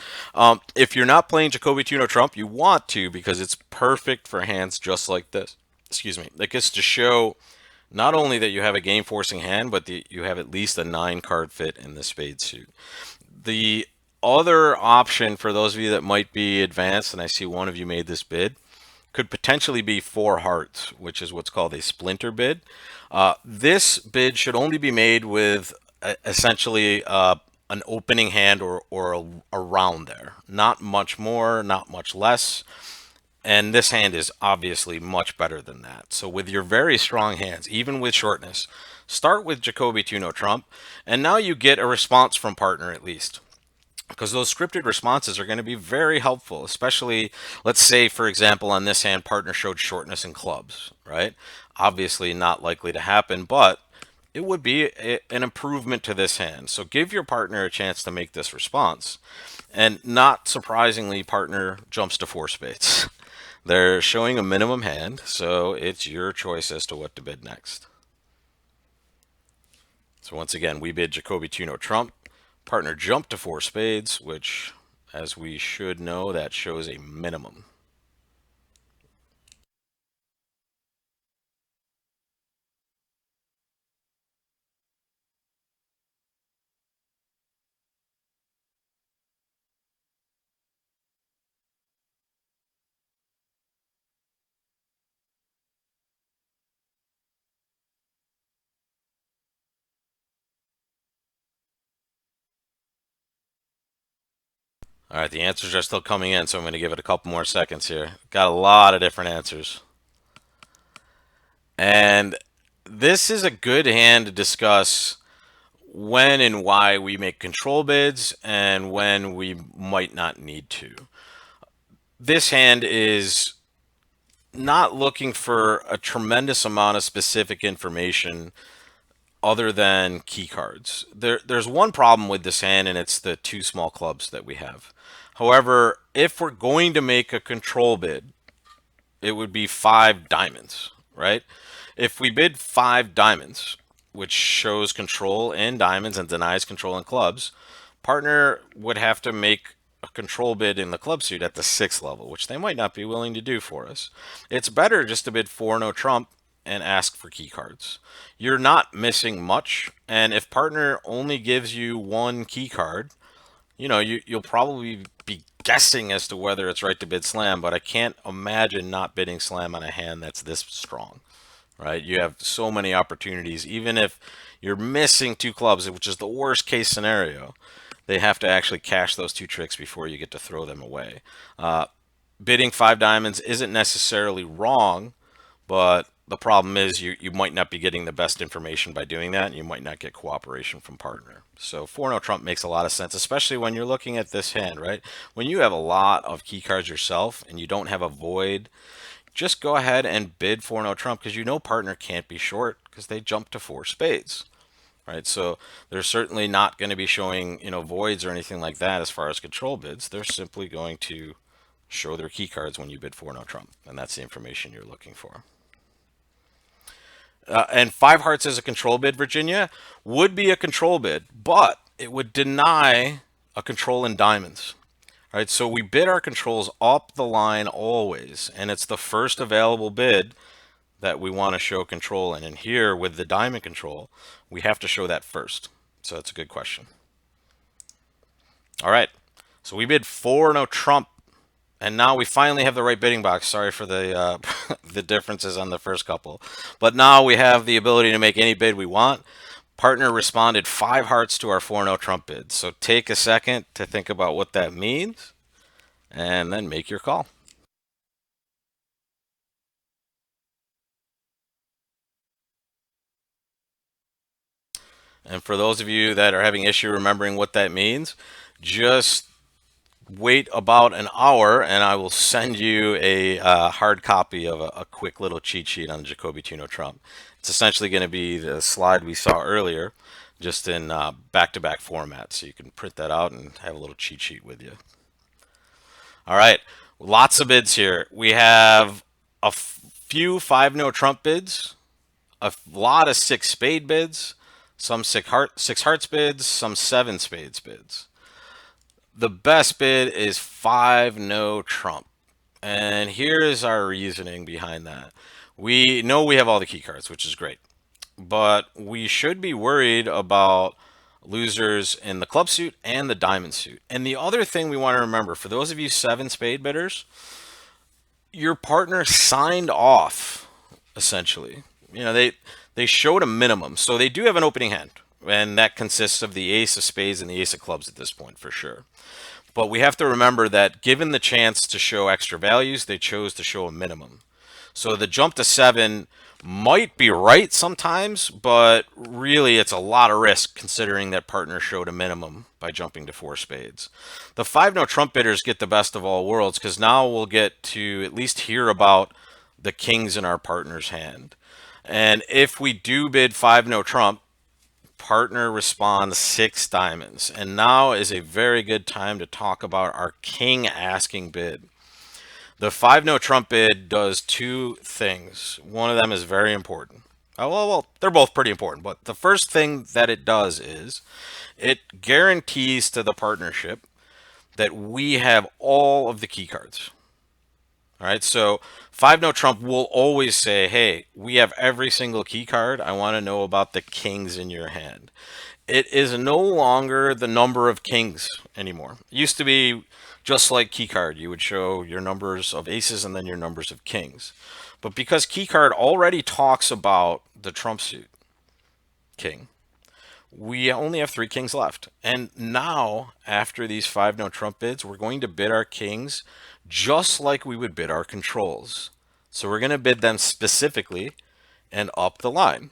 If you're not playing Jacoby Tuno Trump, you want to because it's perfect for hands just like this. Excuse me. That gets to show not only that you have a game forcing hand, but you have at least a 9 card fit in the spade suit. The other option for those of you that might be advanced, and I see one of you made this bid, could potentially be 4 hearts, which is what's called a splinter bid. This bid should only be made with essentially an opening hand or around there. Not much more, not much less. And this hand is obviously much better than that. So with your very strong hands, even with shortness, start with Jacoby Tuno Trump, and now you get a response from partner at least. Because those scripted responses are going to be very helpful, especially, let's say, for example, on this hand, partner showed shortness in clubs, right? Obviously not likely to happen, but it would be an improvement to this hand. So give your partner a chance to make this response. And not surprisingly, partner jumps to 4 spades. They're showing a minimum hand, so it's your choice as to what to bid next. So once again, we bid Jacoby Tuno Trump. Partner jumped to 4 spades, which, as we should know, that shows a minimum. All right, the answers are still coming in, so I'm going to give it a couple more seconds here. Got a lot of different answers. And this is a good hand to discuss when and why we make control bids and when we might not need to. This hand is not looking for a tremendous amount of specific information other than key cards. There's one problem with this hand, and it's the 2 small clubs that we have. However, if we're going to make a control bid, it would be 5 diamonds, right? If we bid 5 diamonds, which shows control in diamonds and denies control in clubs, partner would have to make a control bid in the club suit at the 6th level, which they might not be willing to do for us. It's better just to bid 4 no trump and ask for key cards. You're not missing much, and if partner only gives you 1 key card, you'll probably be guessing as to whether it's right to bid slam, but I can't imagine not bidding slam on a hand that's this strong, right? You have so many opportunities. Even if you're missing 2 clubs, which is the worst case scenario, they have to actually cash those 2 tricks before you get to throw them away. Bidding 5 diamonds isn't necessarily wrong, but the problem is you might not be getting the best information by doing that, and you might not get cooperation from partner. So 4 no trump makes a lot of sense, especially when you're looking at this hand, right? When you have a lot of key cards yourself and you don't have a void, just go ahead and bid 4 no trump because you know partner can't be short because they jumped to 4 spades. right? So they're certainly not going to be showing, voids or anything like that as far as control bids. They're simply going to show their key cards when you bid for no trump, and that's the information you're looking for. And five hearts as a control bid, Virginia, would be a control bid, but it would deny a control in diamonds. All right, so we bid our controls up the line always, and it's the first available bid that we want to show control in. And here with the diamond control, we have to show that first. So that's a good question. All right, so we bid four no trump, and now we finally have the right bidding box. Sorry for the the differences on the first couple, but now we have the ability to make any bid we want. Partner responded five hearts to our four no trump bid. So take a second to think about what that means, and then make your call. And for those of you that are having issue remembering what that means, just wait about an hour and I will send you a hard copy of a quick little cheat sheet on Jacoby Tuno Trump. It's essentially going to be the slide we saw earlier, just in back-to-back format. So you can print that out and have a little cheat sheet with you. All right, lots of bids here. We have a few five no Trump bids, a lot of six spade bids, some six hearts bids, some seven spades bids. The best bid is five no Trump. And here is our reasoning behind that. We know we have all the key cards, which is great. But we should be worried about losers in the club suit and the diamond suit. And the other thing we want to remember, for those of you seven spade bidders, your partner signed off essentially. They showed a minimum, so they do have an opening hand, and that consists of the ace of spades and the ace of clubs at this point for sure. But we have to remember that given the chance to show extra values, they chose to show a minimum. So the jump to seven might be right sometimes, but really it's a lot of risk considering that partner showed a minimum by jumping to four spades. The five no trump bidders get the best of all worlds because now we'll get to at least hear about the kings in our partner's hand. And if we do bid five no trump, partner responds six diamonds. And now is a very good time to talk about our king asking bid. The five no trump bid does two things. One of them is very important. Well, they're both pretty important, but the first thing that it does is it guarantees to the partnership that we have all of the key cards. All right, so five no trump will always say, hey, we have every single key card. I want to know about the kings in your hand. It is no longer the number of kings anymore. It used to be just like key card. You would show your numbers of aces and then your numbers of kings. But because key card already talks about the trump suit king, we only have three kings left. And now, after these five no trump bids, we're going to bid our kings just like we would bid our controls. So we're going to bid them specifically and up the line.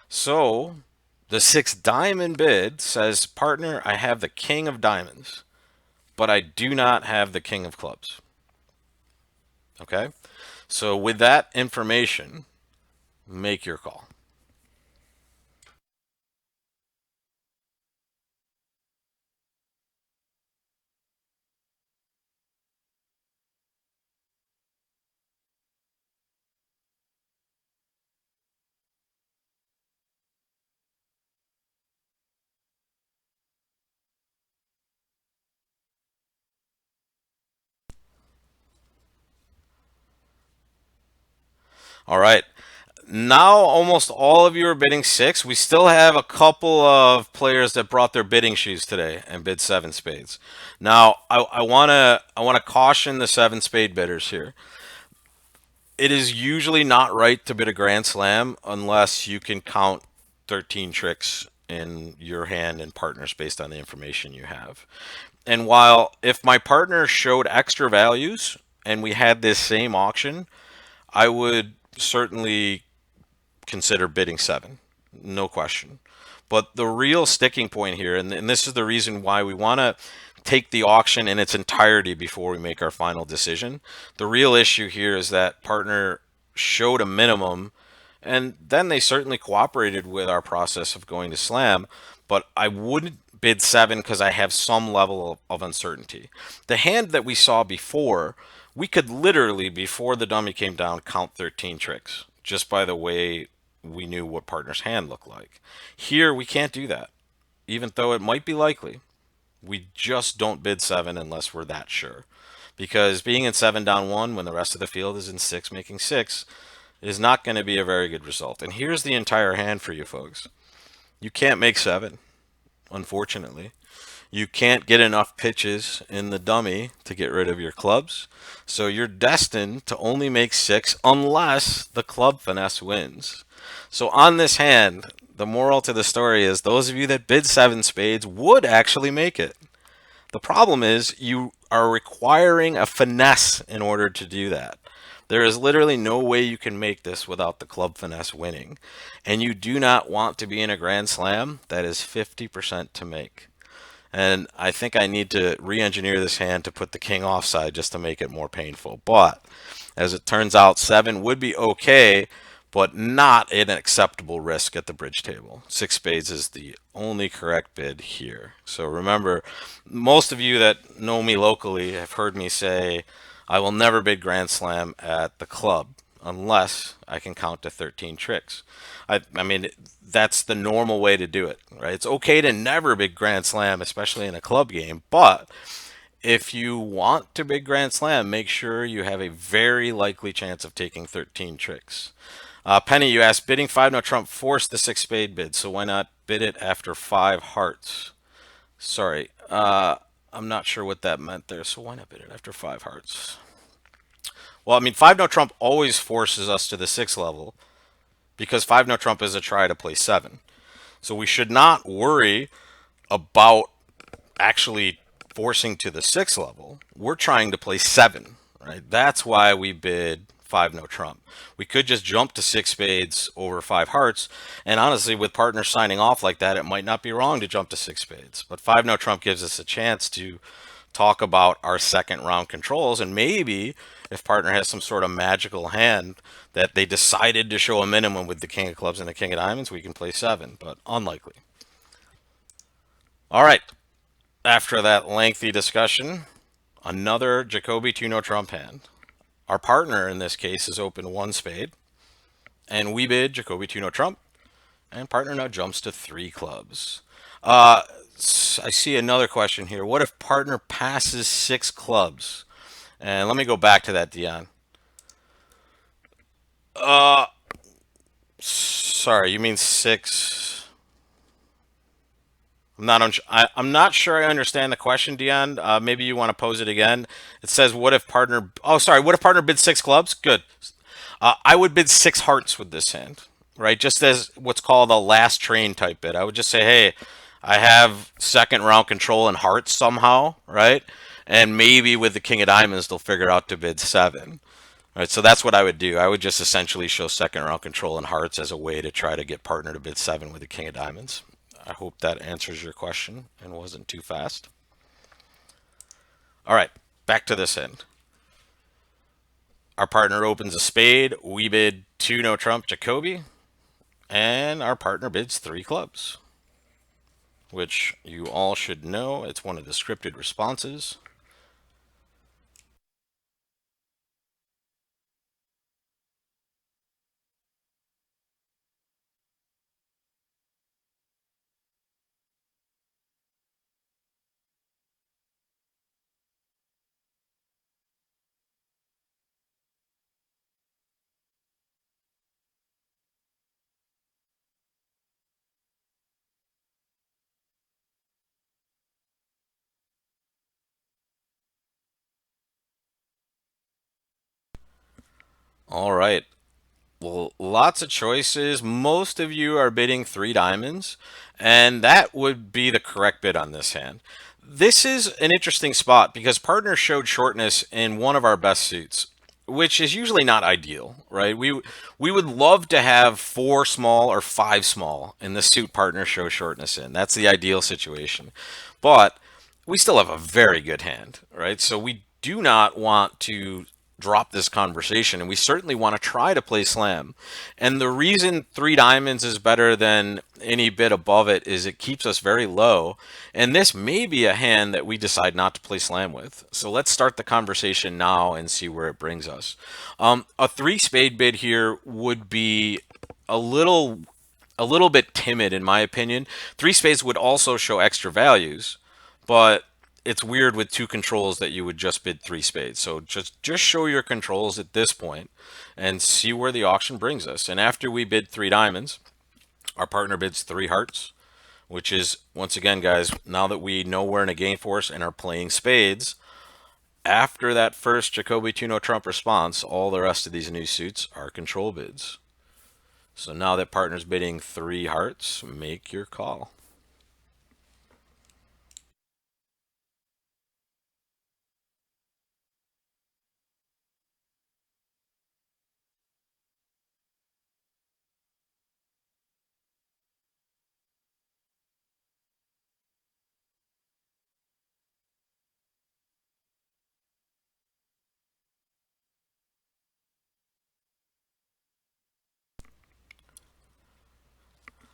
So the six diamond bid says, partner, I have the king of diamonds, but I do not have the king of clubs. Okay? So with that information, make your call. All right. Now almost all of you are bidding six. We still have a couple of players that brought their bidding shoes today and bid seven spades. Now I wanna caution the seven spade bidders here. It is usually not right to bid a grand slam unless you can count 13 tricks in your hand and partners based on the information you have. And while if my partner showed extra values and we had this same auction, I would certainly consider bidding seven, no question. But the real sticking point here, and this is the reason why we want to take the auction in its entirety before we make our final decision. The real issue here is that partner showed a minimum And then they certainly cooperated with our process of going to slam, but I wouldn't bid seven because I have some level of uncertainty. The hand that we saw before, we could literally, before the dummy came down, count 13 tricks just by the way we knew what partner's hand looked like. Here, we can't do that, even though it might be likely. We just don't bid seven unless we're that sure. Because being in seven down one when the rest of the field is in six making six is not going to be a very good result. And here's the entire hand for you folks. You can't make seven, unfortunately. You can't get enough pitches in the dummy to get rid of your clubs. So you're destined to only make six unless the club finesse wins. So on this hand, the moral to the story is those of you that bid seven spades would actually make it. The problem is you are requiring a finesse in order to do that. There is literally no way you can make this without the club finesse winning. And you do not want to be in a Grand Slam that is 50% to make. And I think I need to re-engineer this hand to put the king offside just to make it more painful. But as it turns out, seven would be okay, but not an acceptable risk at the bridge table. Six spades is the only correct bid here. So remember, most of you that know me locally have heard me say, I will never bid Grand Slam at the club unless I can count to 13 tricks. I mean, that's the normal way to do it, right? It's okay to never bid Grand Slam, especially in a club game, but if you want to bid Grand Slam, make sure you have a very likely chance of taking 13 tricks. Penny, you asked, bidding 5 no trump forced the 6 spade bid, so why not bid it after 5 hearts? Sorry, I'm not sure what that meant there, so why not bid it after 5 hearts? Well, I mean, 5 no trump always forces us to the 6th level because 5 no trump is a try to play 7. So we should not worry about actually forcing to the 6th level. We're trying to play 7, right? That's why we bid 5 no trump. We could just jump to 6 spades over 5 hearts, and honestly, with partners signing off like that, it might not be wrong to jump to 6 spades. But 5 no trump gives us a chance to talk about our second round controls, and maybe if partner has some sort of magical hand that they decided to show a minimum with the king of clubs and the king of diamonds, we can play 7, but unlikely. All right, after that lengthy discussion, another Jacoby 2 no trump hand. Our partner in this case is open 1 spade, and we bid Jacoby 2 no trump, and partner now jumps to 3 clubs. I see another question here. What if partner passes 6 clubs? And let me go back to that, Dion. Sorry, you mean 6? I'm not sure I understand the question, Dion. Maybe you want to pose it again. It says, "What if partner?" Oh, sorry. What if partner bids 6 clubs? Good. I would bid 6 hearts with this hand, right? Just as what's called a last train type bid. I would just say, "Hey, I have second round control in hearts somehow, right? And maybe with the king of diamonds, they'll figure out to bid 7." Right, so that's what I would do. I would just essentially show second round control in hearts as a way to try to get partner to bid 7 with the king of diamonds. I hope that answers your question and wasn't too fast. All right, back to this end. Our partner opens a spade. We bid 2 no trump Jacoby, and our partner bids 3 clubs, which you all should know. It's one of the scripted responses. All right. Well, lots of choices. Most of you are bidding 3 diamonds, and that would be the correct bid on this hand. This is an interesting spot because partner showed shortness in one of our best suits, which is usually not ideal, right? We would love to have 4 small or 5 small in the suit partner show shortness in. That's the ideal situation. But we still have a very good hand, right? So we do not want to drop this conversation, and we certainly want to try to play slam. And the reason three diamonds is better than any bid above it is it keeps us very low, and this may be a hand that we decide not to play slam with. So let's start the conversation now and see where it brings us. A three spade bid here would be a little a little bit timid in my opinion. Three spades would also show extra values, but it's weird with two controls that you would just bid three spades. So just show your controls at this point and see where the auction brings us. And after we bid three diamonds, our partner bids three hearts, which is once again, guys, now that we know we're in a game force and are playing spades, after that first Jacoby 2 Trump response, all the rest of these new suits are control bids. So now that partner's bidding three hearts, make your call.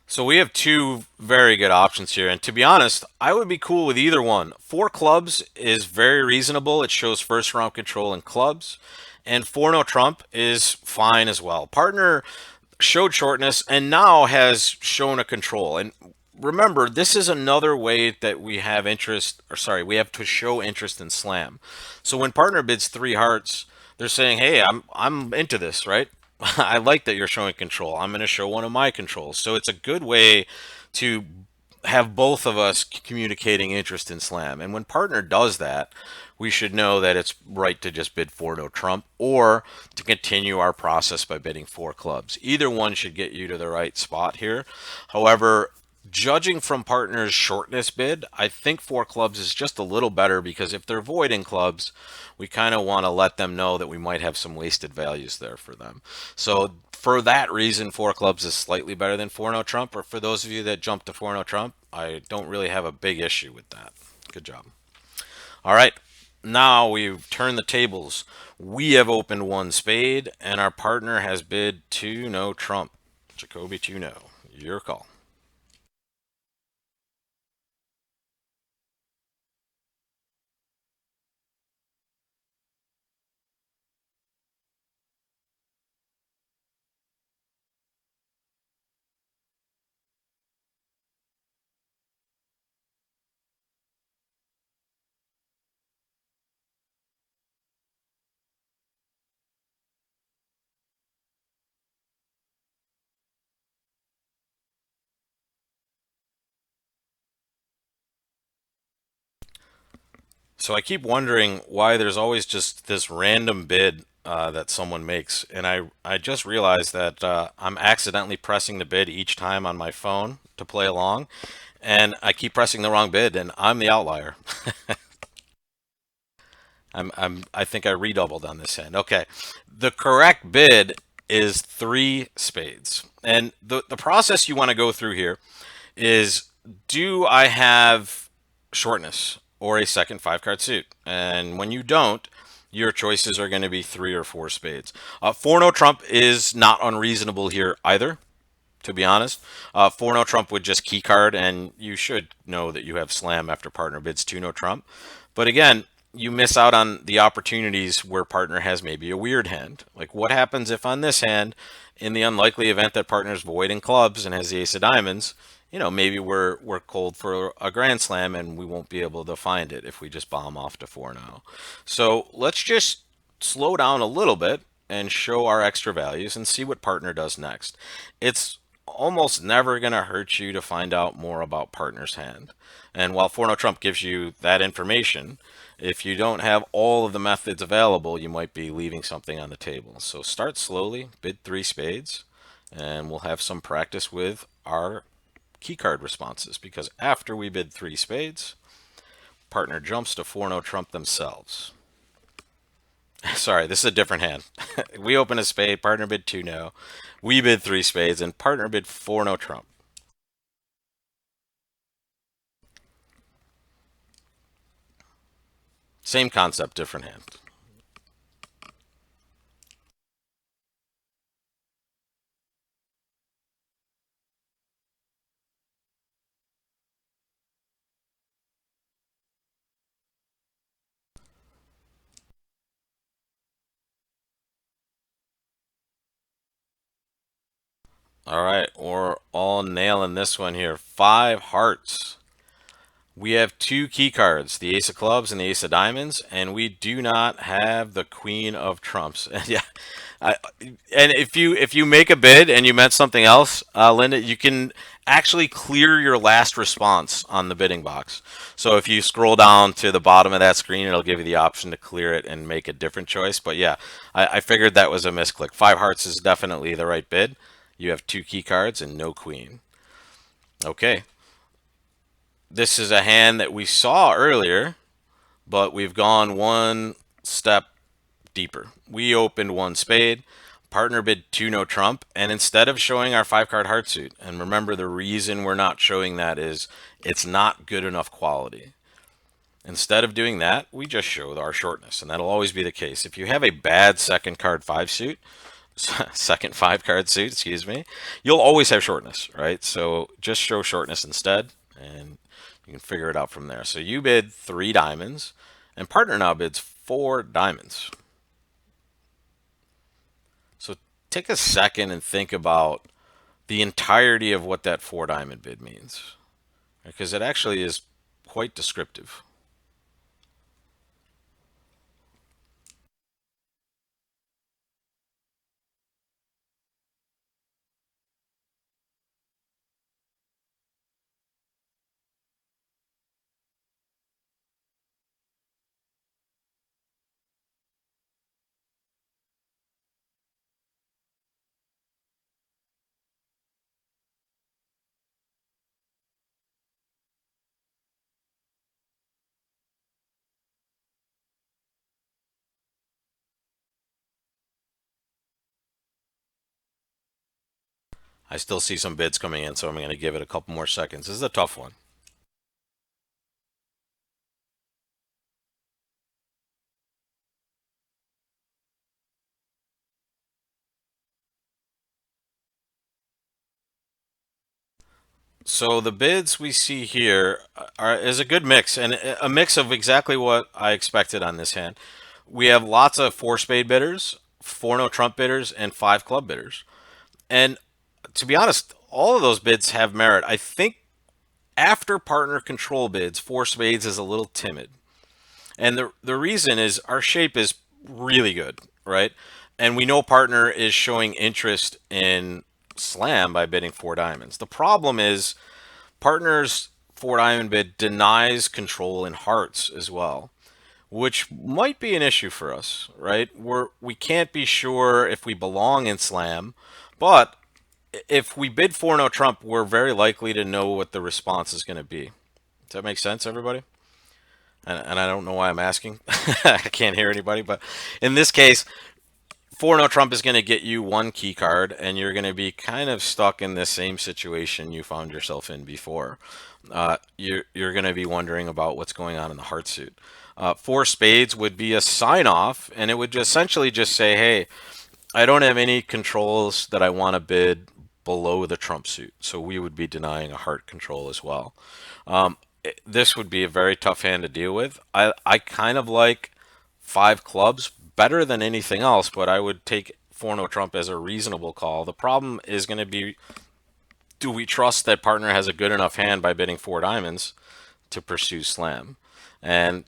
So we have two very good options here, and to be honest, I would be cool with either one. Four clubs is very reasonable. It shows first round control in clubs, and four no trump is fine as well. Partner showed shortness and now has shown a control. And remember, this is another way that we have interest, or sorry, we have to show interest in slam. So when partner bids three hearts, they're saying, "Hey, I'm into this, right? I like that you're showing control. I'm going to show one of my controls." So it's a good way to have both of us communicating interest in slam. And when partner does that, we should know that it's right to just bid four no trump or to continue our process by bidding four clubs. Either one should get you to the right spot here. However, judging from partner's shortness bid, I think four clubs is just a little better because if they're voiding clubs, we kind of want to let them know that we might have some wasted values there for them. So for that reason, four clubs is slightly better than four no trump. Or for those of you that jump to four no trump, I don't really have a big issue with that. Good job. All right. Now we've turned the tables. We have opened one spade, and our partner has bid two no trump. Jacoby two no. Your call. So I keep wondering why there's always just this random bid that someone makes, and I just realized that I'm accidentally pressing the bid each time on my phone to play along, and I keep pressing the wrong bid, and I'm the outlier. I think I redoubled on this hand. Okay, the correct bid is three spades, and the process you want to go through here is: do I have shortness or a second five card suit? And when you don't, your choices are going to be three or four spades. Four no trump is not unreasonable here either, to be honest. Four no trump would just key card, and you should know that you have slam after partner bids two no trump. But again, you miss out on the opportunities where partner has maybe a weird hand. Like what happens if on this hand, in the unlikely event that partner's voiding clubs and has the ace of diamonds, maybe we're cold for a grand slam and we won't be able to find it if we just bomb off to four now. So let's just slow down a little bit and show our extra values and see what partner does next. It's almost never going to hurt you to find out more about partner's hand. And while 4 no trump gives you that information, if you don't have all of the methods available, you might be leaving something on the table. So start slowly, bid three spades, and we'll have some practice with our keycard responses because after we bid three spades, partner jumps to 4 no trump themselves. Sorry, this is a different hand. We open a spade, partner bid two no. We bid three spades, and partner bid four no trump. Same concept, different hand. All right, we're all nailing this one here. Five hearts. We have two key cards, the Ace of Clubs and the Ace of Diamonds, and we do not have the Queen of Trumps. And yeah, I, and if you make a bid and you meant something else, Linda, you can actually clear your last response on the bidding box. So if you scroll down to the bottom of that screen, it'll give you the option to clear it and make a different choice. But yeah, I figured that was a misclick. Five hearts is definitely the right bid. You have two key cards and no queen. Okay, this is a hand that we saw earlier, but we've gone one step deeper. We opened one spade, partner bid two no trump, and instead of showing our five card heart suit, and remember the reason we're not showing that is it's not good enough quality. Instead of doing that, we just show our shortness, and that'll always be the case. If you have a bad second card five suit, second five card suit, excuse me, you'll always have shortness, right? So just show shortness instead, and you can figure it out from there. So you bid three diamonds, and partner now bids four diamonds. So take a second and think about the entirety of what that four diamond bid means, because it actually is quite descriptive. I still see some bids coming in, so I'm going to give it a couple more seconds. This is a tough one. So the bids we see here is a good mix, and a mix of exactly what I expected on this hand. We have lots of four spade bidders, four no trump bidders, and five club bidders. And to be honest, all of those bids have merit. I think after partner control bids, four spades is a little timid. And the reason is our shape is really good, right? And we know partner is showing interest in slam by bidding four diamonds. The problem is partner's four diamond bid denies control in hearts as well, which might be an issue for us, right? We can't be sure if we belong in slam, but if we bid four no trump, we're very likely to know what the response is going to be. Does that make sense, everybody? And I don't know why I'm asking. I can't hear anybody, but in this case, four no trump is going to get you one key card, and you're going to be kind of stuck in the same situation you found yourself in before. You're going to be wondering about what's going on in the heart suit. Four spades would be a sign off, and it would essentially just say, hey, I don't have any controls that I want to bid below the trump suit. So we would be denying a heart control as well. This would be a very tough hand to deal with. I kind of like five clubs better than anything else, but I would take four no trump as a reasonable call. The problem is going to be, do we trust that partner has a good enough hand by bidding four diamonds to pursue slam? And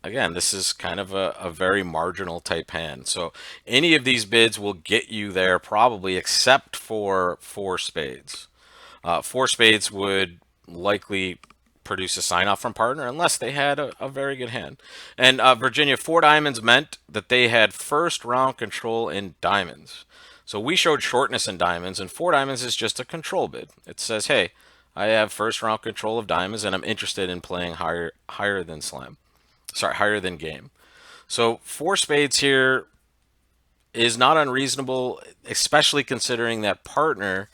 again, this is kind of a very marginal type hand. So any of these bids will get you there probably, except for four spades. Four spades would likely produce a sign off from partner unless they had a very good hand. And Virginia, four diamonds meant that they had first round control in diamonds. So we showed shortness in diamonds, and four diamonds is just a control bid. It says, hey, I have first round control of diamonds, and I'm interested in playing higher than slam. Sorry, higher than game. So four spades here is not unreasonable, especially considering that partner,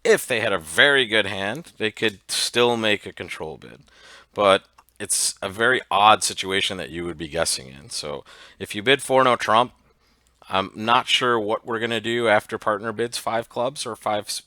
if they had a very good hand, they could still make a control bid. But it's a very odd situation that you would be guessing in. So if you bid four no trump, I'm not sure what we're gonna do after partner bids five clubs or five.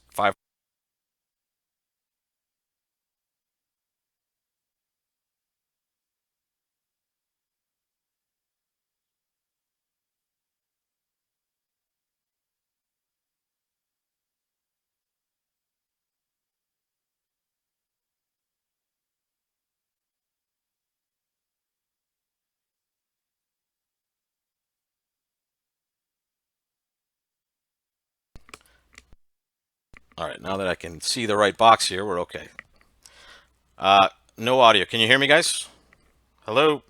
All right, now that I can see the right box here, we're okay. No audio. Can you hear me, guys? Hello?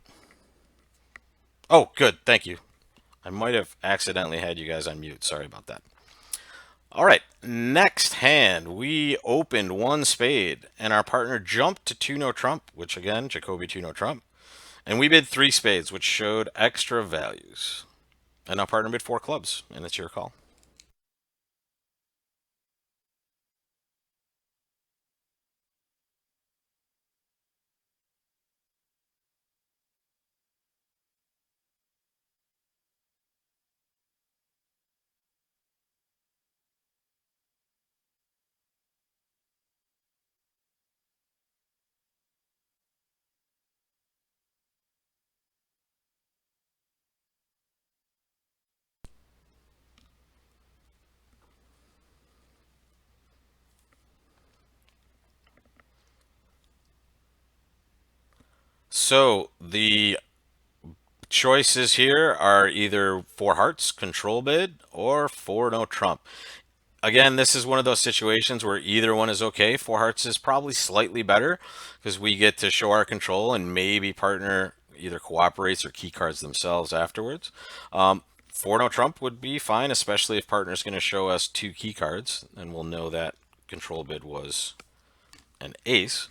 Oh, good. Thank you. I might have accidentally had you guys on mute. Sorry about that. All right, next hand, we opened one spade, and our partner jumped to 2 no trump, which again, Jacoby 2 no trump, and we bid 3 spades, which showed extra values. And our partner bid 4 clubs, and it's your call. So the choices here are either 4 hearts, control bid, or 4 no trump. Again, this is one of those situations where either one is okay. 4 hearts is probably slightly better because we get to show our control and maybe partner either cooperates or key cards themselves afterwards. 4 no trump would be fine, especially if partner's going to show us 2 key cards, and we'll know that control bid was an ace.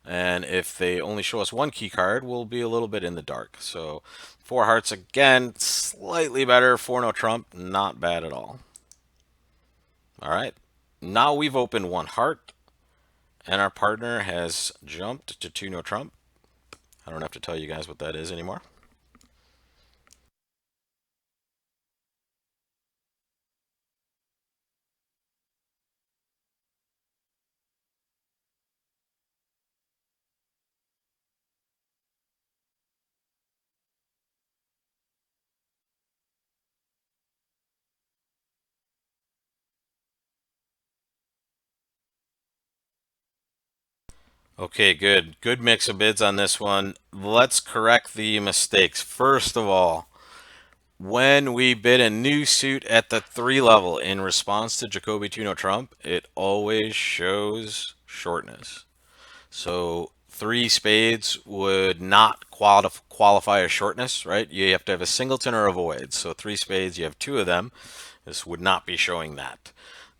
And if they only show us 1 key card, we'll be a little bit in the dark. So 4 hearts again, slightly better. 4 no trump, not bad at all. All right. Now we've opened 1 heart, and our partner has jumped to 2 no trump. I don't have to tell you guys what that is anymore. Okay, good. Good mix of bids on this one. Let's correct the mistakes. First of all, when we bid a new suit at the 3 level in response to Jacoby 2 no trump, it always shows shortness. So 3 spades would not qualify as shortness, right? You have to have a singleton or a void. So 3 spades, you have 2 of them. This would not be showing that.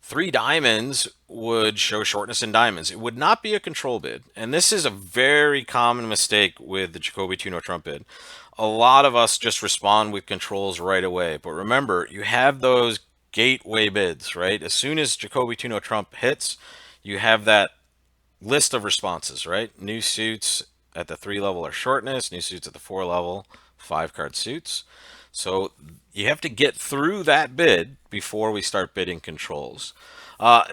3 diamonds would show shortness in diamonds. It would not be a control bid. And this is a very common mistake with the Jacoby 2 no trump bid. A lot of us just respond with controls right away. But remember, you have those gateway bids, right? As soon as Jacoby 2 no trump hits, you have that list of responses, right? New suits at the 3 level are shortness, new suits at the 4 level, 5 card suits. So you have to get through that bid before we start bidding controls.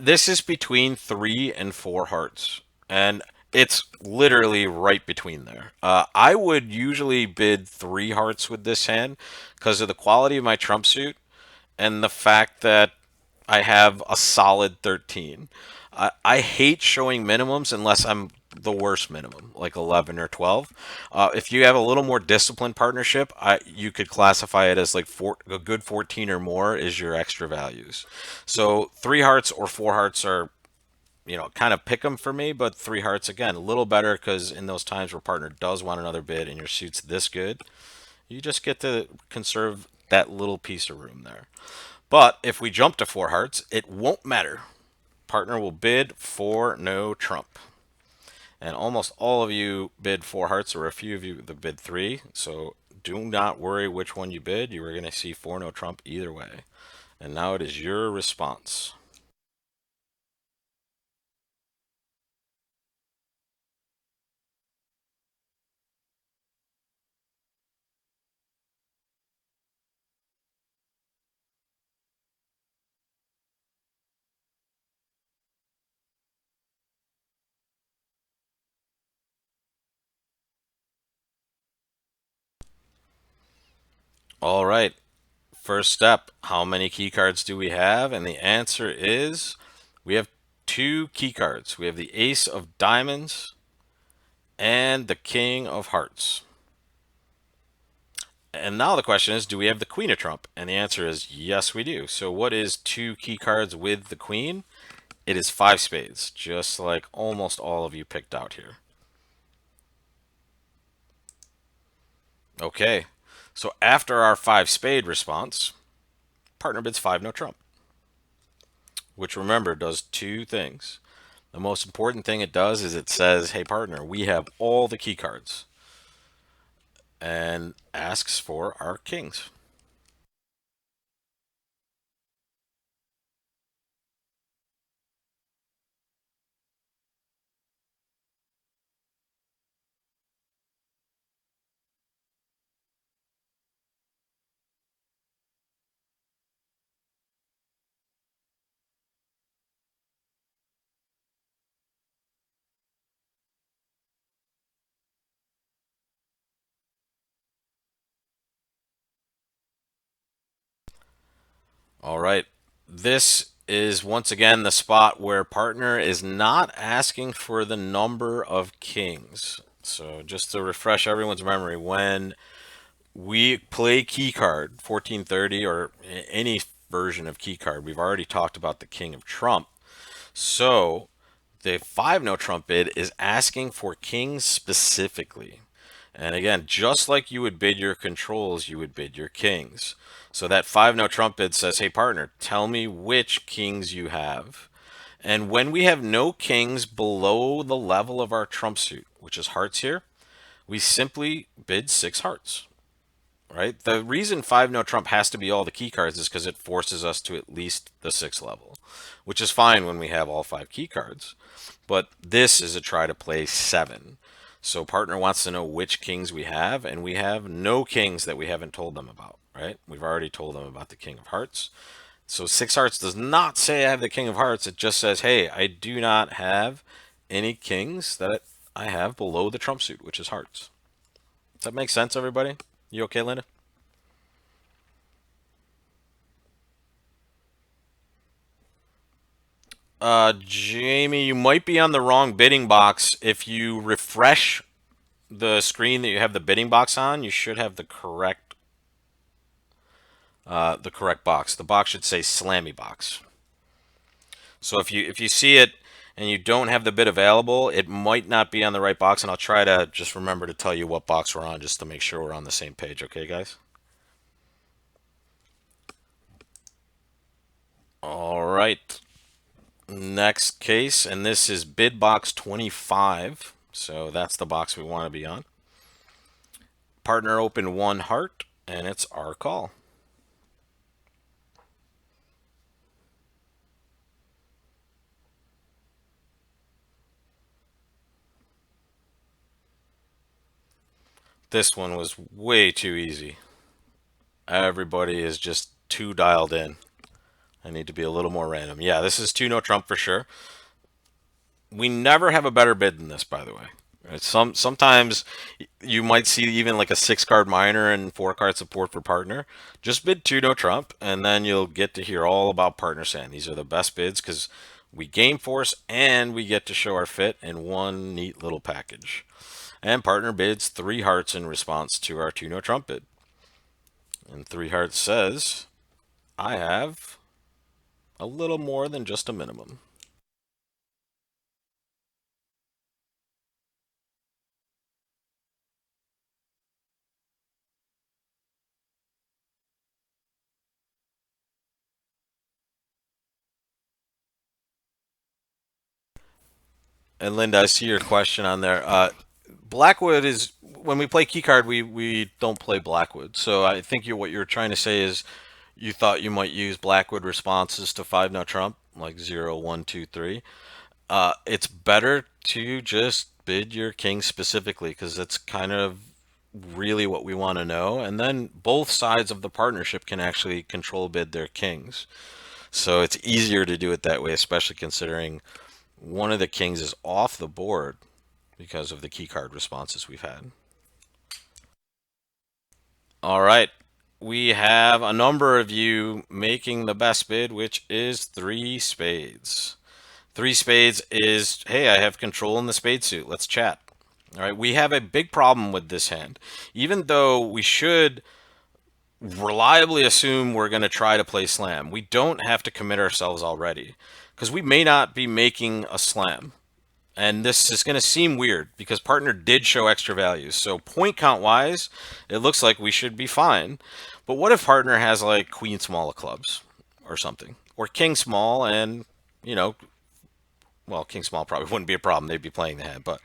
This is between 3 and 4 hearts, and it's literally right between there. I would usually bid 3 hearts with this hand because of the quality of my trump suit and the fact that I have a solid 13. I hate showing minimums unless I'm the worst minimum, like 11 or 12. If you have a little more disciplined partnership, you could classify it as like a good 14 or more is your extra values. So 3 hearts or 4 hearts are, kind of pick them for me, but 3 hearts, again, a little better because in those times where partner does want another bid and your suit's this good, you just get to conserve that little piece of room there. But if we jump to 4 hearts, it won't matter. Partner will bid 4 no trump. And almost all of you bid 4 hearts, or a few of you that bid 3. So do not worry which one you bid. You are going to see 4 no trump either way. And now it is your response. All right. First step, how many key cards do we have? And the answer is we have 2 key cards. We have the Ace of Diamonds and the King of Hearts. And now the question is, do we have the Queen of Trump? And the answer is yes, we do. So what is 2 key cards with the Queen? It is five spades, just like almost all of you picked out here. Okay, so after our five spade response, partner bids five no trump, which remember does two things. The most important thing it does is it says, hey partner, we have all the key cards, and asks for our kings. All right. This is once again the spot where partner is not asking for the number of kings. So just to refresh everyone's memory, when we play key card 1430 or any version of key card, we've already talked about the king of trump. So the five no trump bid is asking for kings specifically. And again, just like you would bid your controls, you would bid your kings. So that five no trump bid says, hey partner, tell me which kings you have. And when we have no kings below the level of our trump suit, which is hearts here, we simply bid six hearts. Right? The reason five no trump has to be all the key cards is because it forces us to at least the sixth level, which is fine when we have all five key cards. But this is a try to play seven. So partner wants to know which kings we have, and we have no kings that we haven't told them about, right? We've already told them about the king of hearts. So six hearts does not say I have the king of hearts. It just says, hey, I do not have any kings that I have below the trump suit, which is hearts. Does that make sense, everybody? You okay, Linda? Jamie, you might be on the wrong bidding box. If you refresh the screen that you have the bidding box on, you should have the correct box. The box should say Slammy Box. So if you see it and you don't have the bid available, it might not be on the right box, and I'll try to just remember to tell you what box we're on just to make sure we're on the same page. Okay, guys? All right. Next case, and this is bid box 25. So that's the box we want to be on. Partner open one heart, and it's our call. This one was way too easy. Everybody is just too dialed in. I need to be a little more random. Yeah, this is two no trump for sure. We never have a better bid than this, by the way. Sometimes you might see even like a six card minor and four card support for partner. Just bid two no trump, and then you'll get to hear all about partner sand. These are the best bids because we game force and we get to show our fit in one neat little package. And partner bids three hearts in response to our two no trump bid. And three hearts says, I have a little more than just a minimum. And Linda, I see your question on there. Blackwood is when we play keycard, we don't play Blackwood. So I think what you're trying to say is you thought you might use Blackwood responses to five no trump, like 0, 1, 2, 3. It's better to just bid your king specifically because that's kind of really what we want to know. And then both sides of the partnership can actually control bid their kings. So it's easier to do it that way, especially considering one of the kings is off the board because of the key card responses we've had. All right. We have a number of you making the best bid, which is three spades. Three spades is, hey, I have control in the spade suit. Let's chat. All right. We have a big problem with this hand. Even though we should reliably assume we're going to try to play slam, we don't have to commit ourselves already because we may not be making a slam. And this is going to seem weird because partner did show extra values. So point count wise, it looks like we should be fine. But what if partner has like queen small of clubs or something, or king small, and you know, well, king small probably wouldn't be a problem. They'd be playing the hand, but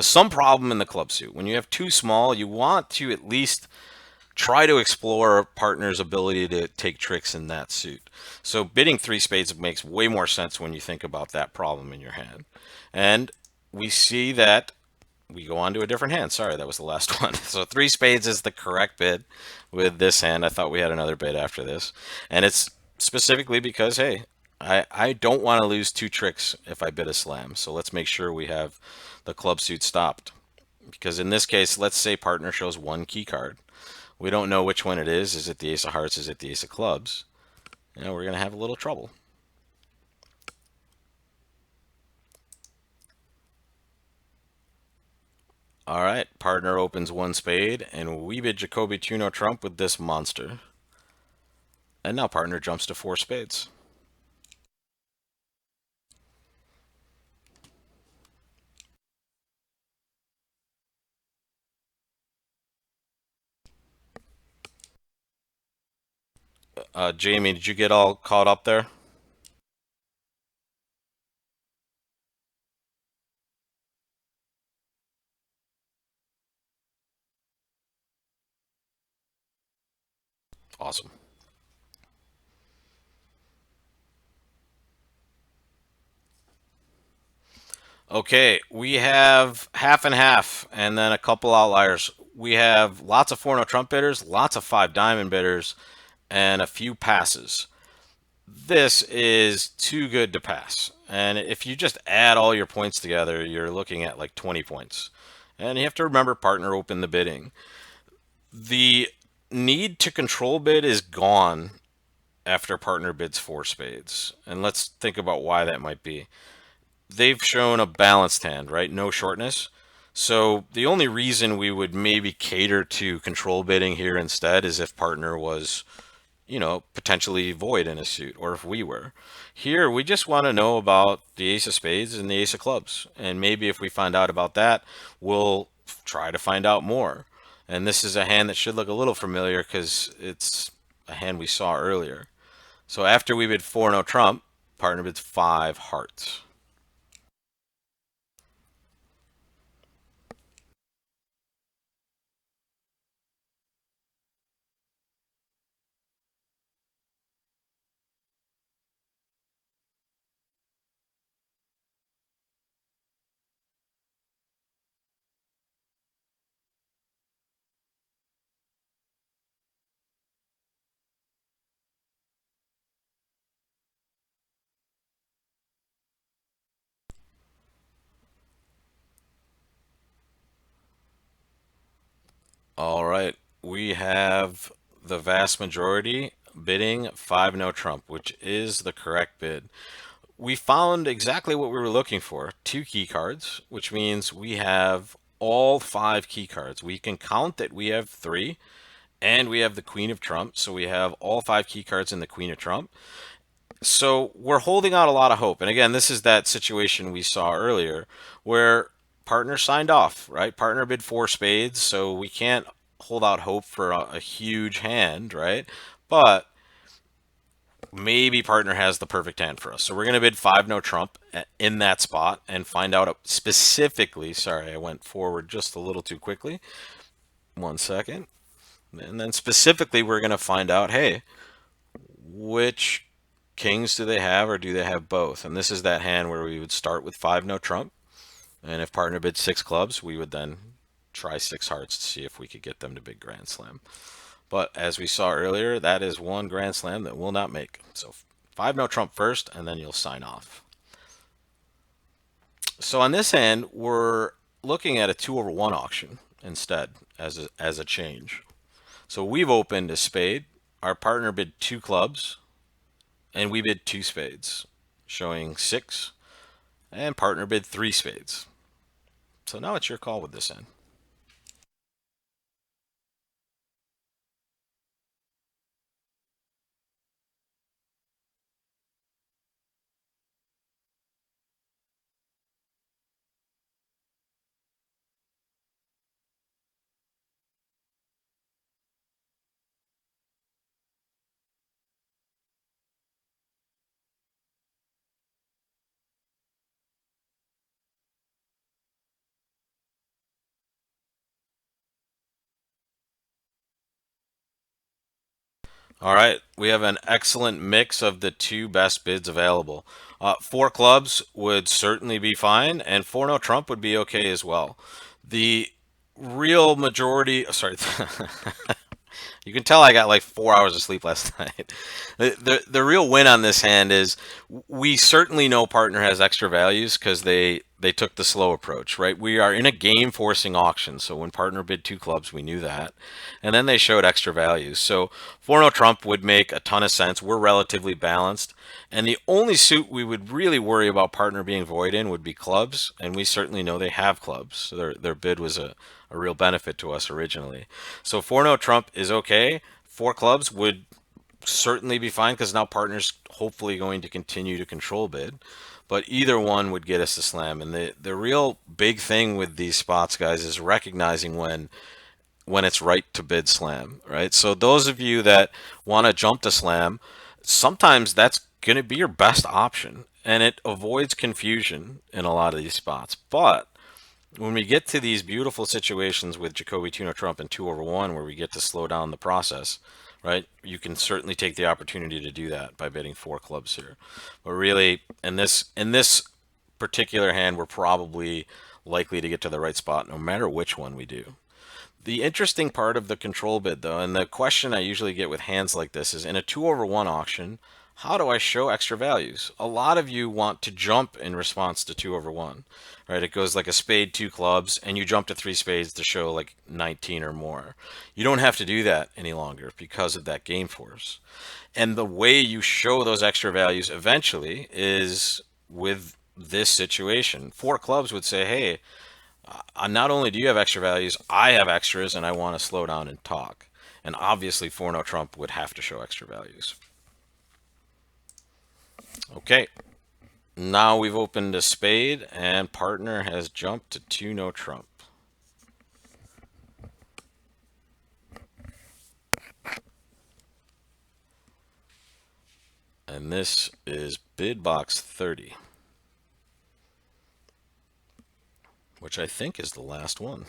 some problem in the club suit. When you have too small, you want to at least try to explore a partner's ability to take tricks in that suit. So bidding three spades makes way more sense when you think about that problem in your hand. And we see that we go on to a different hand. Sorry, that was the last one. So three spades is the correct bid with this hand. I thought we had another bid after this. And it's specifically because, hey, I don't want to lose two tricks if I bid a slam. So let's make sure we have the club suit stopped. Because in this case, let's say partner shows one key card. We don't know which one it is. Is it the ace of hearts? Is it the ace of clubs? We're going to have a little trouble. All right, partner opens one spade, and we bid Jacoby 2-no trump with this monster. And now partner jumps to four spades. Jamie, did you get all caught up there? Awesome. Okay, we have half and half, and then a couple outliers. We have lots of 4-no trump bidders, lots of 5 diamond bidders, and a few passes. This is too good to pass. And if you just add all your points together, you're looking at like 20 points. And you have to remember partner open the bidding. The need to control bid is gone after partner bids four spades. And let's think about why that might be. They've shown a balanced hand, right? No shortness. So the only reason we would maybe cater to control bidding here instead is if partner was potentially void in a suit, or if we were. Here, we just want to know about the ace of spades and the ace of clubs. And maybe if we find out about that, we'll try to find out more. And this is a hand that should look a little familiar because it's a hand we saw earlier. So after we bid 4-no trump, partner bids 5 hearts. All right, we have the vast majority bidding 5-no trump, which is the correct bid. We found exactly what we were looking for, two key cards, which means we have all 5 key cards. We can count that we have 3, and we have the queen of trump, so we have all 5 key cards in the queen of trump. So we're holding out a lot of hope. And again, this is that situation we saw earlier where partner signed off, right? Partner bid 4 spades, so we can't hold out hope for a huge hand, right? But maybe partner has the perfect hand for us. So we're going to bid 5-no trump in that spot and find out specifically. Sorry, I went forward just a little too quickly. 1 second. And then specifically, we're going to find out, hey, which kings do they have, or do they have both? And this is that hand where we would start with 5-no trump. And if partner bid 6 clubs, we would then try 6 hearts to see if we could get them to big grand slam. But as we saw earlier, that is one grand slam that will not make. So 5-no trump first, and then you'll sign off. So on this hand, we're looking at a 2/1 auction instead as a change. So we've opened a spade. Our partner bid 2 clubs, and we bid 2 spades, showing 6, and partner bid 3 spades. So now it's your call with this hand. All right, we have an excellent mix of the two best bids available. Four clubs would certainly be fine, and four no trump would be okay as well. The real majority, sorry, you can tell I got like 4 hours of sleep last night. The real win on this hand is we certainly know partner has extra values because they took the slow approach, right? We are in a game forcing auction, so when partner bid two clubs, we knew that, and then they showed extra values. So 4-0 Trump would make a ton of sense. We're relatively balanced, and the only suit we would really worry about partner being void in would be clubs, and we certainly know they have clubs. So their bid was a real benefit to us originally. So 4-0 Trump is okay. Four clubs would certainly be fine because now partner's hopefully going to continue to control bid. But either one would get us to slam. And the real big thing with these spots, guys, is recognizing when it's right to bid slam, right? So those of you that want to jump to slam, sometimes that's going to be your best option, and it avoids confusion in a lot of these spots. But when we get to these beautiful situations with Jacoby Tuna Trump and 2/1, where we get to slow down the process, right? You can certainly take the opportunity to do that by bidding four clubs here. But really, in this particular hand, we're probably likely to get to the right spot no matter which one we do. The interesting part of the control bid, though, and the question I usually get with hands like this is in a 2/1 auction, how do I show extra values? A lot of you want to jump in response to 2/1, right? It goes like a spade, two clubs, and you jump to three spades to show like 19 or more. You don't have to do that any longer because of that game force. And the way you show those extra values eventually is with this situation. Four clubs would say, hey, not only do you have extra values, I have extras and I want to slow down and talk. And obviously, 4-0 Trump would have to show extra values. Okay, now we've opened a spade and partner has jumped to 2-0 Trump. And this is bid box 30, which I think is the last one.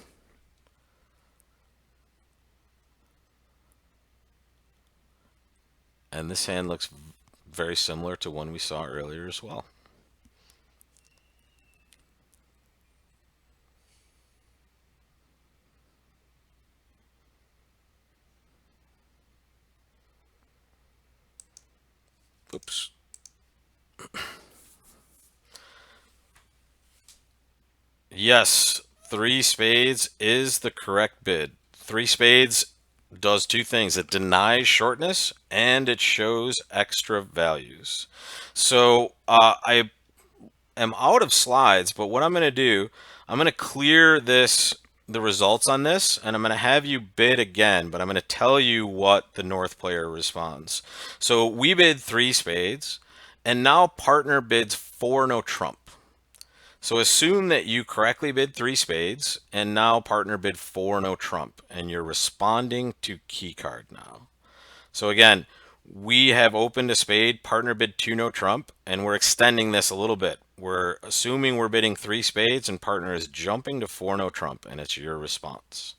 And this hand looks very similar to one we saw earlier as well. Oops. Yes, three spades is the correct bid. Three spades does two things. It denies shortness and it shows extra values. So I am out of slides, but what I'm going to do, I'm going to clear the results on this, and I'm going to have you bid again, but I'm going to tell you what the North player responds. So we bid three spades, and now partner bids four no trump. So assume that you correctly bid three spades, and now partner bid four no trump, and you're responding to key card now. So again, we have opened a spade, partner bid two no trump, and we're extending this a little bit. We're assuming we're bidding three spades, and partner is jumping to four no trump, and it's your response.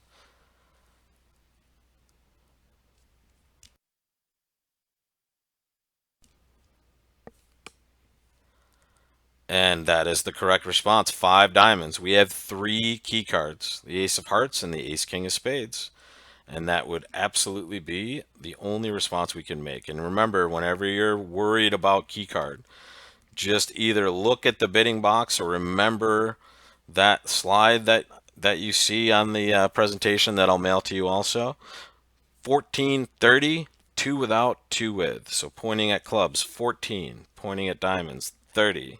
And that is the correct response. Five diamonds. We have three key cards, the ace of hearts and the ace king of spades. And that would absolutely be the only response we can make. And remember, whenever you're worried about keycard, just either look at the bidding box or remember that slide that you see on the presentation that I'll mail to you also. 1430, two without, two with. So pointing at clubs, 14. Pointing at diamonds, 30.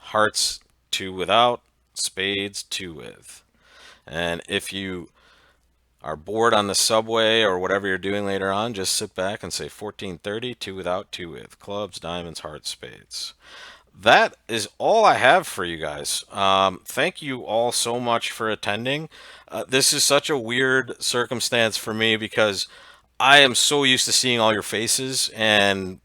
Hearts, two without. Spades, two with. And if you are bored on the subway or whatever you're doing later on, just sit back and say 1430, two without, two with. Clubs, diamonds, hearts, spades. That is all I have for you guys. Thank you all so much for attending. This is such a weird circumstance for me because I am so used to seeing all your faces and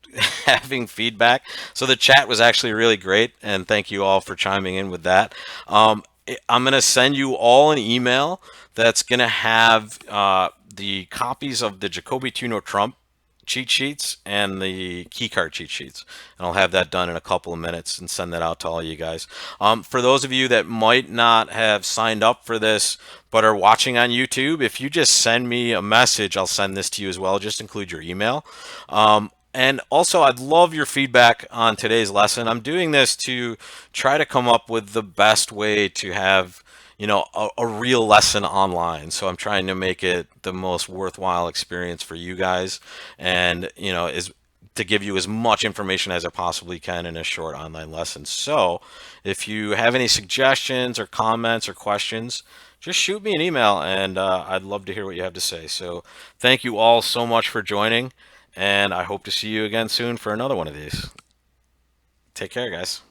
having feedback. So the chat was actually really great, and thank you all for chiming in with that. I'm going to send you all an email that's going to have the copies of the Jacoby Tuno Trump cheat sheets and the keycard cheat sheets. And I'll have that done in a couple of minutes and send that out to all you guys. For those of you that might not have signed up for this but are watching on YouTube, if you just send me a message, I'll send this to you as well. Just include your email. And also, I'd love your feedback on today's lesson. I'm doing this to try to come up with the best way to have, a real lesson online. So I'm trying to make it the most worthwhile experience for you guys, and is to give you as much information as I possibly can in a short online lesson. So if you have any suggestions or comments or questions, just shoot me an email, and I'd love to hear what you have to say. So thank you all so much for joining, and I hope to see you again soon for another one of these. Take care, guys.